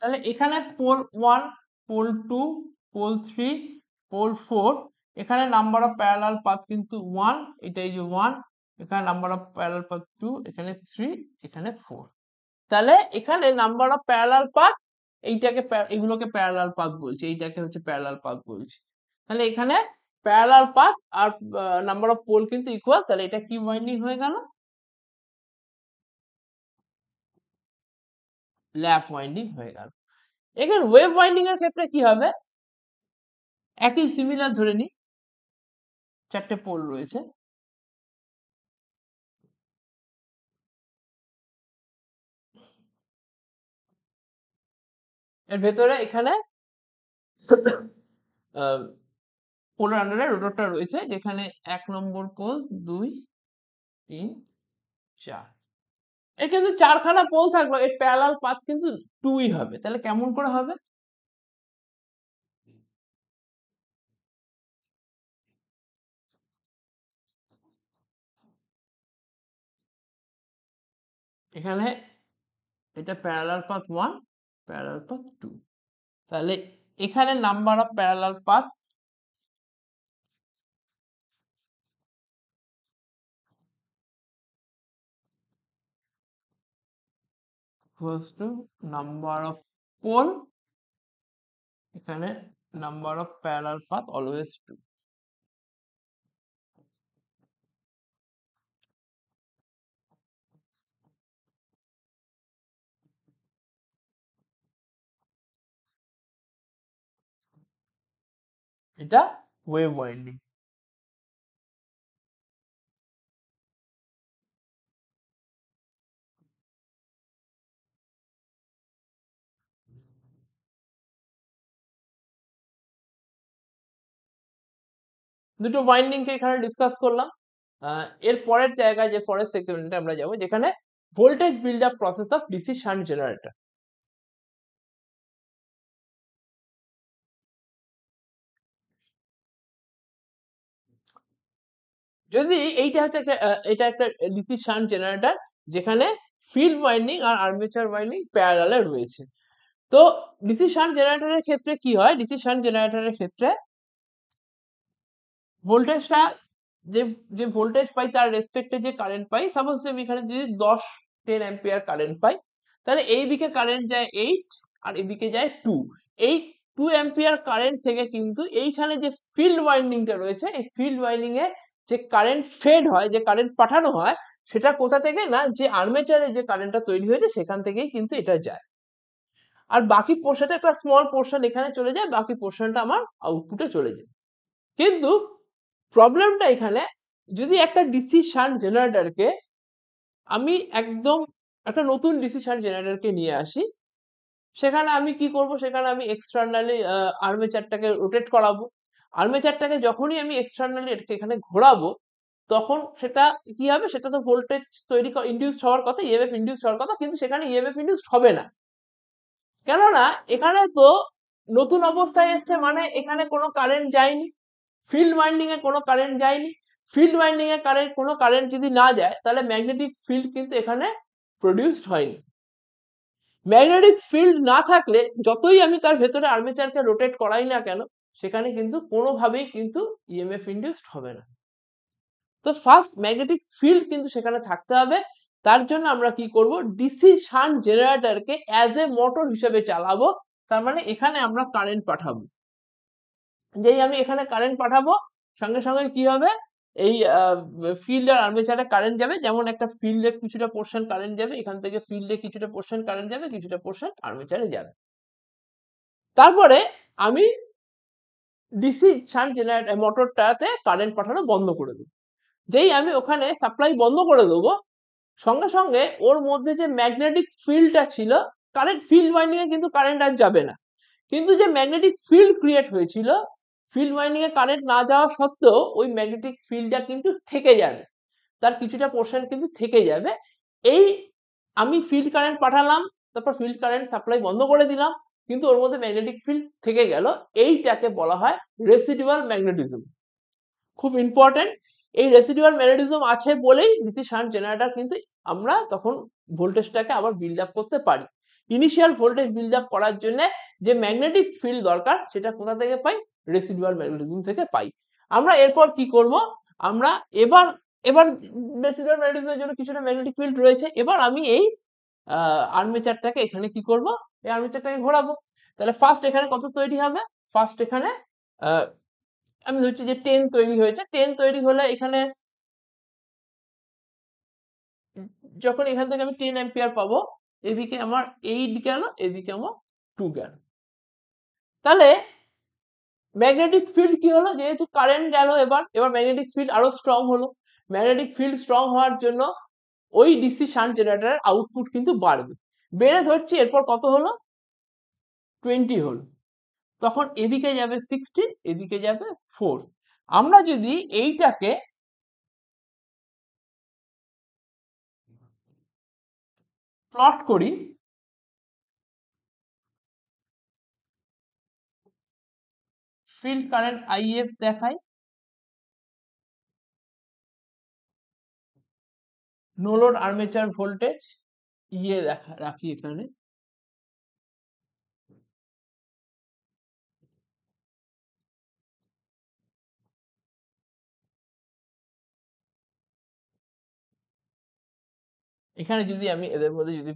তাহলে এখানে পোল 1, পোল 2, পোল 3, পোল 4, এখানে নাম্বার অফ প্যারালাল পাথ কিন্তু 1, এটাই যে 1, এখানে নাম্বার অফ প্যারালাল পাথ 2, এখানে 3, এখানে 4। তাহলে এখানে নাম্বার অফ প্যারালাল পাথ, এইটাকে এগুলোকে প্যারালাল পাথ বলছি, এইটাকে হচ্ছে প্যারালাল পাথ বলছি। তাহলে এখানে প্যারালাল পাথ আর নাম্বার অফ পোল কিন্তু ইকুয়াল, তাহলে এটা কি ওয়াইন্ডিং হয়ে গেল, ল্যাপ ওয়াইন্ডিং হয়ে গেল। এখানে ওয়েভ ওয়াইন্ডিং এর ক্ষেত্রে কি হবে, একই সিমিলার ধরে নি, 4টে পোল রয়েছে, এর ভেতরে এখানে পোলার আন্ডারে রোটরটা রয়েছে, যেখানে 1 নম্বর পোল, 2, 3, 4, এর কিন্তু 4খানা পোল থাকলো, এর প্যারালাল পাথ কিন্তু 2ই হবে। তাহলে কেমন করে হবে, এখানে এটা প্যারালাল পাথ 1, প্যারালাল পাথ 2, তাহলে এখানে number of parallel path equals to number of pole, এখানে number of parallel path always 2। এটা ওয়েভ ওয়াইন্ডিং। দুটো ওয়াইন্ডিং কে এখানে ডিসকাস করলাম। এর পরের জায়গায়, যে পরের সেগমেন্টে আমরা যাব, যেখানে voltage build up process of DC shunt generator. যদি এইটা হচ্ছে একটা এটা একটা ডিসি শান্ট জেনারেটর, যেখানে ফিল্ড ওয়াইন্ডিং আর আর্মেচার ওয়াইন্ডিং প্যারালালে রয়েছে। তো ডিসি শান্ট জেনারেটরের ক্ষেত্রে কি হয়, ডিসি শান্ট জেনারেটরের ক্ষেত্রে ভোল্টেজটা, যে যে ভোল্টেজ পাই তার রেসপেক্টে যে কারেন্ট পাই, সাপোজ আমি এখানে যদি 10 অ্যাম্পিয়ার কারেন্ট পাই, তাহলে এই দিকে কারেন্ট যায় 8 আর এদিকে যায় 2। এই 2 অ্যাম্পিয়ার কারেন্ট থেকে কিন্তু এইখানে যে ফিল্ড ওয়াইন্ডিংটা রয়েছে, এই ফিল্ড ওয়াইন্ডিং এ যে কারেন্ট ফেড হয়, যে কারেন্ট পাঠানো হয়, সেটা কোথা থেকে না, যে আর্মেচারে যে কারেন্টটা তৈরি হয়েছে সেখান থেকেই কিন্তু এটা যায়। আর বাকি পোর্শনটা, একটা স্মল পোর্শন এখানে চলে যায়, বাকি পোর্শনটা আমার আউটপুটে চলে যায়। কিন্তু প্রবলেমটা এখানে, যদি একটা ডিসি শান্ট জেনারেটরকে আমি একদম একটা নতুন ডিসি শান্ট জেনারেটরকে নিয়ে আসি, সেখানে আমি কি করব, সেখানে আমি এক্সটার্নালি আর্মেচারটাকে রোটেট করাবো। আর্মেচারটাকে যখনই আমি এক্সটার্নালি এখানে ঘোরাবো, তখন সেটা কি হবে, সেটা তো ভোল্টেজ তৈরি ইনডিউসড হওয়ার কথা, ইএমএফ ইনডিউসড হওয়ার কথা, কিন্তু সেখানে ইএমএফ ইনডিউসড হবে না। কেননা এখানে তো নতুন অবস্থায় এসছে, মানে এখানে কোনো কারেন্ট যায়নি, ফিল্ড ওয়াইন্ডিং এ কোনো কারেন্ট যায়নি। ফিল্ড ওয়াইন্ডিং এ কোনো কারেন্ট যদি না যায়, তাহলে ম্যাগনেটিক ফিল্ড কিন্তু এখানে প্রডিউসড হয়নি। ম্যাগনেটিক ফিল্ড না থাকলে যতই আমি তার ভেতরে আর্মেচারকে রোটেট করাই না কেন, সেখানে কিন্তু কোনোভাবেই কিন্তু ইএমএফ ইনডিউসড হবে না। তো ফার্স্ট ম্যাগনেটিক ফিল্ড কিন্তু সেখানে থাকতে হবে। তার জন্য আমরা কি করব, ডিসি শান্ট জেনারেটরকে অ্যাজ এ মোটর হিসেবে চালাবো। তার মানে এখানে আমরা কারেন্ট পাঠাবো। যেই আমি এখানে কারেন্ট পাঠাবো, সঙ্গে সঙ্গে কি হবে, এই ফিল্ড আর আর্মেচারে কারেন্ট যাবে। যেমন একটা ফিল্ডে কিছুটা পোর্শন কারেন্ট যাবে, এখান থেকে ফিল্ডে কিছুটা পোর্শন কারেন্ট যাবে, কিছুটা পোর্শন আর্মেচারে যাবে। তারপরে আমি ডিসি শান্ট জেনারেটর মোটরটাতে কারেন্ট পাঠানো বন্ধ করে দেবো। যেই আমি ওখানে সাপ্লাই বন্ধ করে দেবো, সঙ্গে সঙ্গে ওর মধ্যে যে ম্যাগনেটিক ফিল্ডটা ছিল, কারেন্ট ফিল্ড ওয়াইন্ডিং এ কিন্তু কারেন্ট আর যাবে না, কিন্তু যে ম্যাগনেটিক ফিল্ড ক্রিয়েট হয়েছিল, ফিল্ড ওয়াইন্ডিং এ কারেন্ট না যাওয়া সত্ত্বেও ওই ম্যাগনেটিক ফিল্ডটা কিন্তু থেকে যাবে, তার কিছুটা পোর্শন কিন্তু থেকে যাবে। এই আমি ফিল্ড কারেন্ট পাঠালাম, তারপর ফিল্ড কারেন্ট সাপ্লাই বন্ধ করে দিলাম, কিন্তু ওর মধ্যে ম্যাগনেটিক ফিল্ড থেকে গেল। এইটাকে বলা হয় রেসিডুয়াল ম্যাগনেটিজম। খুব ইম্পর্টেন্ট, এই রেসিডুয়াল ম্যাগনেটিজম আছে বলেই ডিসি শান্ট জেনারেটর কিন্তু আমরা তখন ভোল্টেজটাকে আবার বিল্ড আপ করতে পারি। ইনিশিয়াল ভোল্টেজ বিল্ড আপ করার জন্য যে ম্যাগনেটিক ফিল্ড দরকার, সেটা কোথা থেকে পাই, রেসিডুয়াল ম্যাগনেটিজম থেকে পাই। আমরা এরপর কি করব, আমরা এবার এবার রেসিডুয়াল ম্যাগনেটিজমের জন্য কিছুটা ম্যাগনেটিক ফিল্ড রয়েছে, এবার আমি এই আর্মেচারটাকে এখানে কি করব, এই আর্মেচারটাকে ঘোরাবো। তাহলে ফার্স্ট এখানে কত তৈরি হবে, ফার্স্ট এখানে আমি ধরছি যে 10 তৈরি হয়েছে। 10 তৈরি হলে এখানে যখন এখান থেকে আমি 10 অ্যাম্পিয়ার পাবো, এদিকে আমার 8 গেল, এদিকে আমার 2 গেল। তাহলে ম্যাগনেটিক ফিল্ড কি হলো, যেহেতু কারেন্ট গেল, এবার ম্যাগনেটিক ফিল্ড আরো স্ট্রং হলো। ম্যাগনেটিক ফিল্ড স্ট্রং হওয়ার জন্য ওই ডিসি শান্ট জেনারেটরের আউটপুট কিন্তু বাড়বে। বেড়ে ধরছি এরপর কত হলো, 20 হলো। তখন এদিকে যাবে 16, এদিকে যাবে 4। আমরা যদি এইটাকে প্লট করি, ফিল্ড কারেন্ট আইএফ দেখায়, নো লোড আর্মেচার ভোল্টেজ ইয়ে রাখি এখানে, এখানে যদি আমি এদের মধ্যে যদি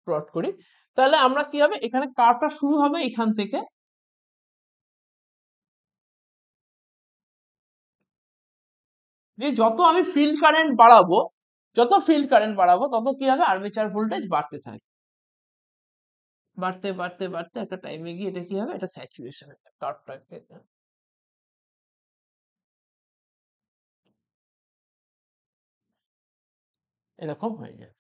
প্লট করি, তাহলে আমরা কি হবে, এখানে কার্ভটা শুরু হবে এখান থেকে, যে যত আমি ফিল্ড কারেন্ট বাড়াবো, তত কি হবে, আর্মেচার ভোল্টেজ বাড়তে থাকে, বাড়তে বাড়তে বাড়তে একটা টাইমে গিয়ে এটা কি হবে, এটা স্যাচুরেশন, কার্ভটা এরকম হয়ে যায়।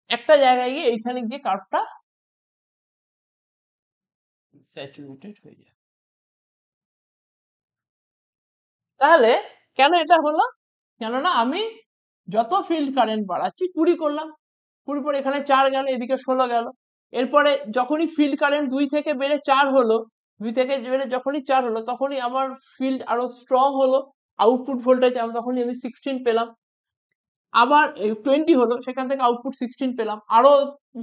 একটা জায়গায় গিয়ে এইখানে গিয়ে কার্ভটা স্যাচুরেটেড হয়ে যায়। তাহলে কেন এটা হলো, কেননা আমি যত ফিল্ড কারেন্ট বাড়াচ্ছি, 20 করলাম, 20 পরে এখানে 4 গেল, এদিকে 16 গেল, এরপরে যখনই ফিল্ড কারেন্ট 2 থেকে বেড়ে 4 হলো, 2 থেকে বেড়ে যখনই 4 হলো, তখনই আমার ফিল্ড আরো স্ট্রং হলো, আউটপুট ভোল্টেজ তখনই আমি 16 পেলাম, আবার 20 হলো, সেখান থেকে আউটপুট 16 পেলাম, আরো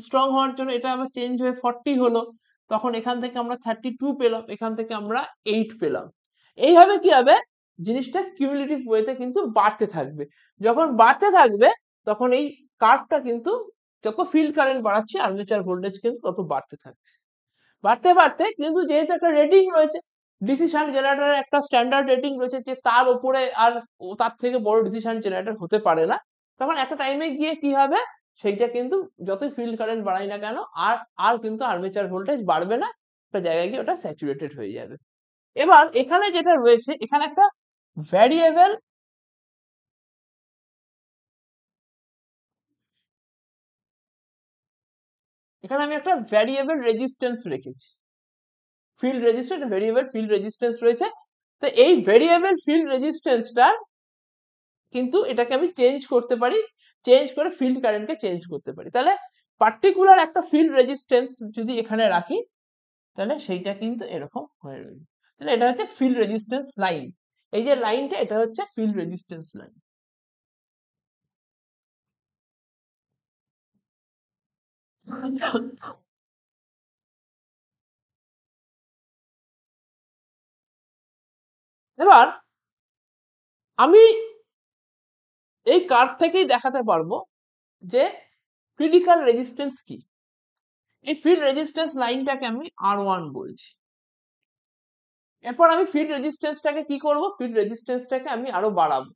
স্ট্রং হওয়ার জন্য এটা আবার চেঞ্জ হয়ে 40 হলো, তখন এখান থেকে আমরা 32 পেলাম, এখান থেকে আমরা 8 পেলাম। এইভাবে কি হবে, জিনিসটা কিউমুলেটিভ ওয়েতে কিন্তু বাড়তে থাকবে, যখন বাড়তে থাকবে তখন এই কার্ভটা কিন্তু যত ফিল্ড কারেন্ট বাড়াচ্ছে, আর্মেচার ভোল্টেজ কিন্তু তত বাড়তে থাকছে, বাড়তে বাড়তে কিন্তু যেহেতু একটা রেটিং রয়েছে, ডিসি শান্ট জেনারেটরের একটা স্ট্যান্ডার্ড রেটিং রয়েছে, যে তার উপরে আর তার থেকে বড় ডিসি শান্ট জেনারেটর হতে পারে না, তখন একটা টাইমে গিয়ে কি হবে, সেইটা কিন্তু যতই ফিল্ড কারেন্ট বাড়াই না কেন, আর আর কিন্তু আর্মেচার ভোল্টেজ বাড়বে না, একটা জায়গায় গিয়ে ওটা স্যাচুরেটেড হয়ে যাবে। এবার এখানে যেটা রয়েছে, এখানে একটা ভ্যারিয়েবল, এখানে আমি একটা ভ্যারিয়েবল রেজিস্ট্যান্স রেখেছি, field resistance, variable field resistance রয়েছে, তো এই ভেরিয়েবল ফিল্ড রেজিস্ট্যান্সটা কিন্তু এটাকে আমি চেঞ্জ করতে পারি, চেঞ্জ করে ফিল্ড কারেন্টকে চেঞ্জ করতে পারি, তাহলে পার্টিকুলার একটা ফিল্ড রেজিস্ট্যান্স যদি এখানে রাখি, তাহলে সেইটা কিন্তু এরকম হয়ে রইল, তাহলে এটা হচ্ছে ফিল্ড রেজিস্ট্যান্স লাইন, এই যে লাইনটা, এটা হচ্ছে ফিল্ড রেজিস্ট্যান্স লাইন। এবার আমি এই কার্ভ থেকেই দেখাতে পারবো যে ক্রিটিক্যাল রেজিস্ট্যান্স কি, এই ফিল্ড রেজিস্ট্যান্স লাইনটাকে আমি R1 বলছি, এরপর আমি ফিল্ড রেজিস্ট্যান্সটাকে কি করব, ফিল্ড রেজিস্ট্যান্সটাকে আমি আরো বাড়াবো,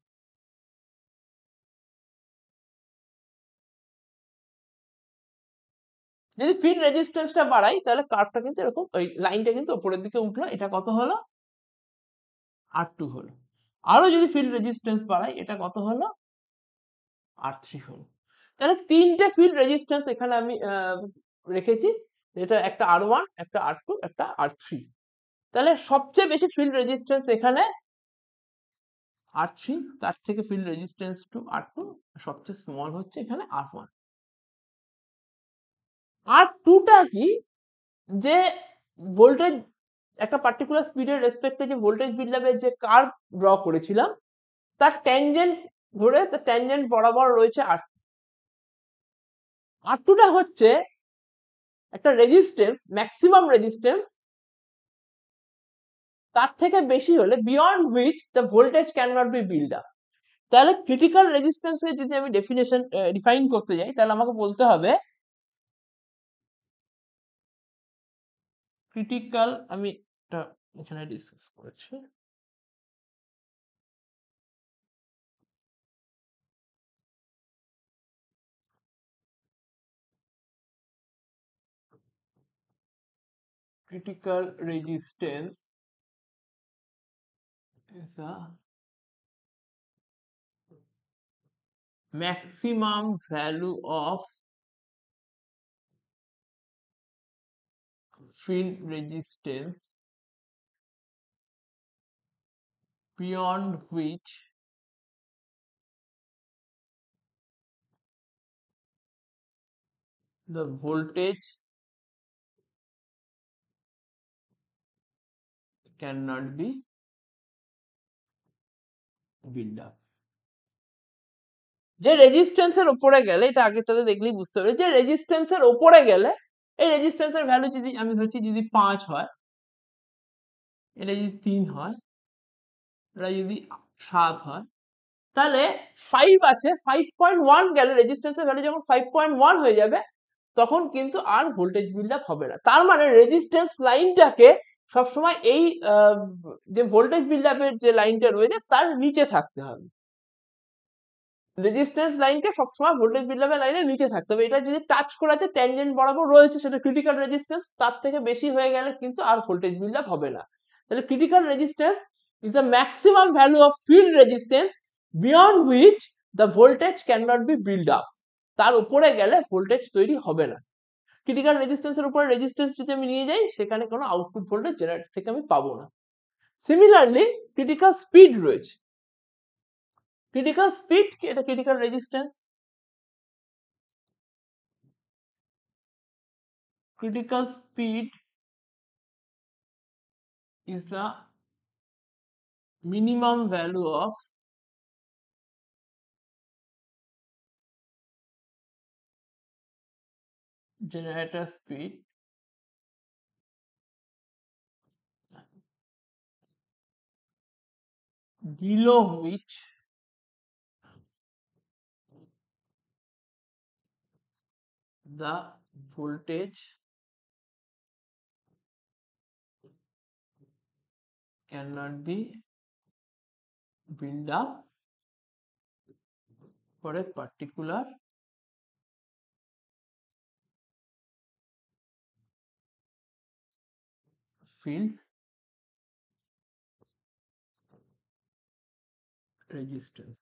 যদি ফিল্ড রেজিস্ট্যান্সটা বাড়াই, তাহলে কার্ভটা কিন্তু এরকম, ওই লাইনটা কিন্তু উপরের দিকে উঠলো, এটা কত হলো, R2 হলো, আরো যদি ফিল্ড রেজিস্ট্যান্স বাড়াই, এটা কত হলো, R3 হলো, তাহলে তিনটে ফিল্ড রেজিস্ট্যান্স এখানে আমি রেখেছি, এটা একটা R1, একটা R2, একটা R3, তাহলে সবচেয়ে বেশি ফিল্ড রেজিস্ট্যান্স এখানে R3, তার থেকে ফিল্ড রেজিস্ট্যান্স টু R2, সবচেয়ে স্মল হচ্ছে এখানে R1। R2টা কি, যে ভোল্টেজ একটা পার্টিকুলার স্পিডের রেসপেক্টে যে ভোল্টেজ বিল্ডআপের যে কার্ভ ড্র করেছিলাম, তার ট্যানজেন্ট ধরে, তার ট্যানজেন্ট বরাবর রয়েছে R2টা হচ্ছে একটা রেজিস্ট্যান্স, ম্যাক্সিমাম রেজিস্ট্যান্স, তার থেকে বেশি হলে beyond which the voltage can not be build up, তাহলে ক্রিটিক্যাল রেজিস্ট্যান্সের যদি আমি ডেফিনেশন ডিফাইন করতে যাই, তাহলে আমাকে বলতে হবে ক্রিটিক্যাল, আমি এটা এখানে ডিসকাস করেছি, critical resistance is a maximum value of field resistance beyond which the voltage cannot be built up. যে রেজিস্ট্যান্সের উপরে গেলে, এটা আগেরটাতে দেখলেই বুঝতে পারবে, যে রেজিস্ট্যান্সের উপরে গেলে এই রেজিস্ট্যান্সের ভ্যালু যদি আমি ধরছি যদি 5 হয়, এটা যদি 3 হয়, এটা যদি 7 হয়, তাহলে 5 আছে, 5.1 গেলে রেজিস্ট্যান্সের ভ্যালু যখন 5.1 হয়ে যাবে তখন কিন্তু আর ভোল্টেজ বিল্ড আপ হবে না। তার মানে রেজিস্ট্যান্স লাইনটাকে সবসময় এই যে ভোল্টেজ বিল্ড আপের যে লাইনটা রয়েছে তার নিচে থাকতে হবে। রেজিস্ট্যান্স লাইনকে সবসময় ভোল্টেজ বিল্ড আপের লাইনের নিচে থাকতে হবে। এটা যদি টাচ করা আছে, ট্যানজেন্ট বরাবর রয়েছে, সেটা ক্রিটিক্যাল রেজিস্ট্যান্স, তার থেকে বেশি হয়ে গেলে কিন্তু আর ভোল্টেজ বিল্ড আপ হবে না। তাহলে critical resistance is a maximum value of field resistance beyond which the voltage cannot be built up. তার উপরে গেলে ভোল্টেজ তৈরি হবে না। ক্রিটিক্যাল রেজিস্ট্যান্সের উপরে রেজিস্ট্যান্স যদি আমি নিয়ে যাই, সেখানে কোনো আউটপুট ভোল্টেজ জেনারেটর থেকে আমি পাবো না। সিমিলারলি ক্রিটিক্যাল স্পিড রয়েছে। ক্রিটিক্যাল স্পিড কি? এটা critical resistance. Critical speed is the minimum value of generator speed below which the voltage cannot be built up for a particular field resistance.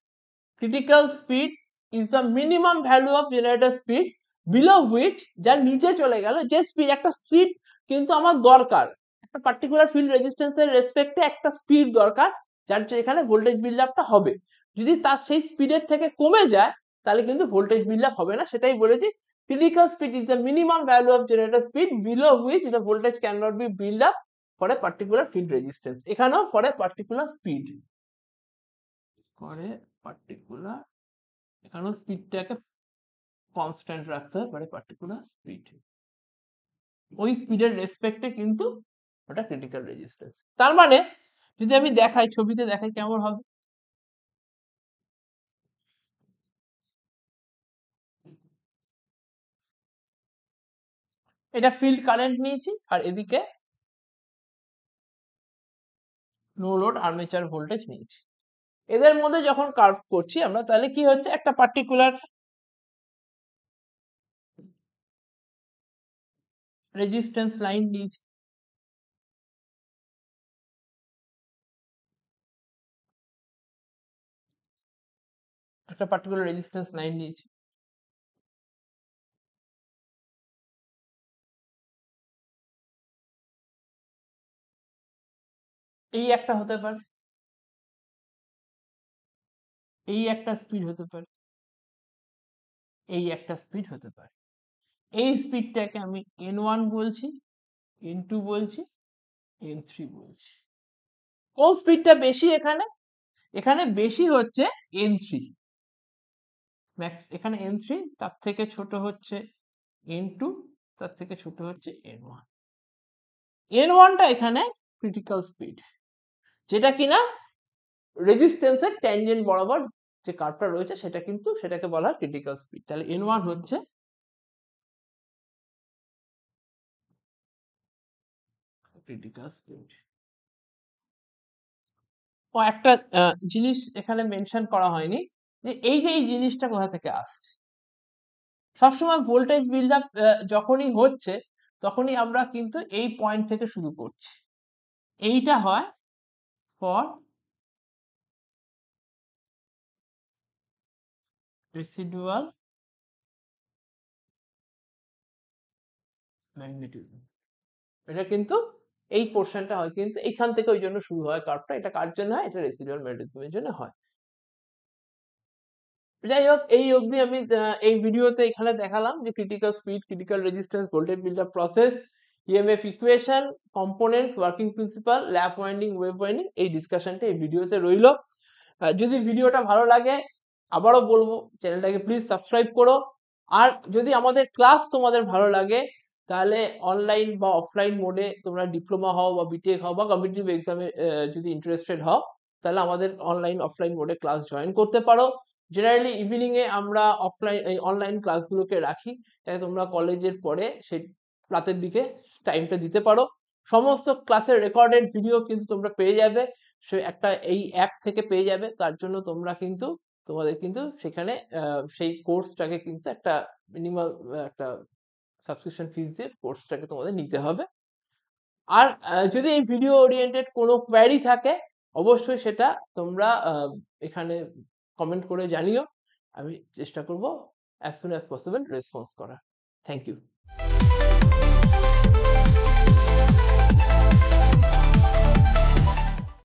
Critical speed is the minimum value of generator speed below which, যার নিচে চলে গেল, যে speed, একটা speed কিন্তু আমার দরকার, একটা পার্টিকুলার ফিল্ড রেজিস্ট্যান্সের রেসপেক্টে একটা স্পিড দরকার, যার যেখানে ভোল্টেজ বিল্ড আপটা হবে। যদি তার সেই স্পিডের থেকে কমে যায় তাহলে কিন্তু ভোল্টেজ বিল্ড আপ হবে না। সেটাই বলেছি, critical speed is the minimum value of generator speed below which the voltage can not be build up for a particular field resistance. এখানেও for a particular speed, for a particular, এখানেও স্পিডটাকে constant রাখতে হবে for a particular speed. ওই স্পিডের রেসপেক্টে কিন্তু ওটা critical resistance. তার মানে যদি আমি দেখাই, ছবিতে দেখাই, কেমন হবে? এটা ফিল্ড কারেন্ট নিয়েছি আর এদিকে নো লোড আর্মেচার ভোল্টেজ নিয়েছি। এদের মধ্যে যখন কার্ভ করছি আমরা, তাহলে কি হচ্ছে, একটা পার্টিকুলার রেজিস্ট্যান্স লাইন নিয়েছি, একটা পার্টিকুলার রেজিস্ট্যান্স লাইন নিয়েছি। এই একটা হতে পারে, এই একটা স্পিড হতে পারে, এই একটা স্পিড হতে পারে। এই স্পিডটাকে আমি n1 বলছি, n2 বলছি, n3 বলছি। কোন স্পিডটা বেশি এখানে? এখানে বেশি হচ্ছে n3 ম্যাক্স, এখানে n3, তার থেকে ছোট হচ্ছে n2, তার থেকে ছোট হচ্ছে n1। n1টা এখানে ক্রিটিক্যাল স্পিড, যেটা কিনা রেজিস্ট্যান্সের ট্যানজেন্ট বরাবর যে কার্ভটা রয়েছে সেটা কিন্তু, সেটাকে বলা হয় ক্রিটিক্যাল স্পিড। তাহলে n1 হচ্ছে ক্রিটিক্যাল স্পিড। ও একটা জিনিস এখানে মেনশন করা হয়নি, যে এই যে এই জিনিসটা কোথা থেকে আসছে। সবসময় ভোল্টেজ বিল্ড আপ যখনই হচ্ছে তখনই আমরা কিন্তু এই পয়েন্ট থেকে শুরু করছি। এইটা হয় ফর রেসিডুয়াল ম্যাগনেটিজম। এটা কিন্তু এই পোর্শনটা হয় কিন্তু এইখান থেকে, ওই জন্য শুরু হয় কার্ভটা। এটা কার জন্য হয়? এটা রেসিডুয়াল ম্যাগনেটিজমের জন্য হয়। যাই হোক, এই অবধি আমি এই ভিডিওতে এখানে দেখালাম যে critical speed, critical resistance, voltage build up process, EMF equation, components, working principle, lap winding, wave winding, এই ডিসকাশনটা এই ভিডিওতে রইলো। যদি ভিডিওটা ভালো লাগে আবারও বলবো চ্যানেলটাকে প্লিজ সাবস্ক্রাইব করো। আর যদি আমাদের ক্লাস তোমাদের ভালো লাগে তাহলে অনলাইন বা অফলাইন মোডে তোমরা ডিপ্লোমা হও বা বিটেক হও বা কম্পিটিটিভ এক্সামে যদি ইন্টারেস্টেড হও তাহলে আমাদের অনলাইন অফলাইন মোডে ক্লাস জয়েন করতে পারো। জেনারেলি ইভিনিং এ আমরা অফলাইন এই অনলাইন ক্লাসগুলোকে রাখি, যাতে তোমরা কলেজের পরে সেই রাতের দিকে টাইমটা দিতে পারো। সমস্ত ক্লাসের রেকর্ডেড ভিডিও কিন্তু তোমরা পেয়ে যাবে, সে একটা এই অ্যাপ থেকে পেয়ে যাবে। তার জন্য তোমরা কিন্তু তোমাদের কিন্তু সেখানে সেই কোর্সটাকে কিন্তু একটা মিনিমাল একটা সাবস্ক্রিপশন ফিস দিয়ে কোর্সটাকে তোমাদের নিতে হবে। আর যদি এই ভিডিও ওরিয়েন্টেড কোনো কোয়েরি থাকে অবশ্যই সেটা তোমরা এখানে কমেন্ট করে জানিও। আমি চেষ্টা করব as soon as possible response করার। Thank you.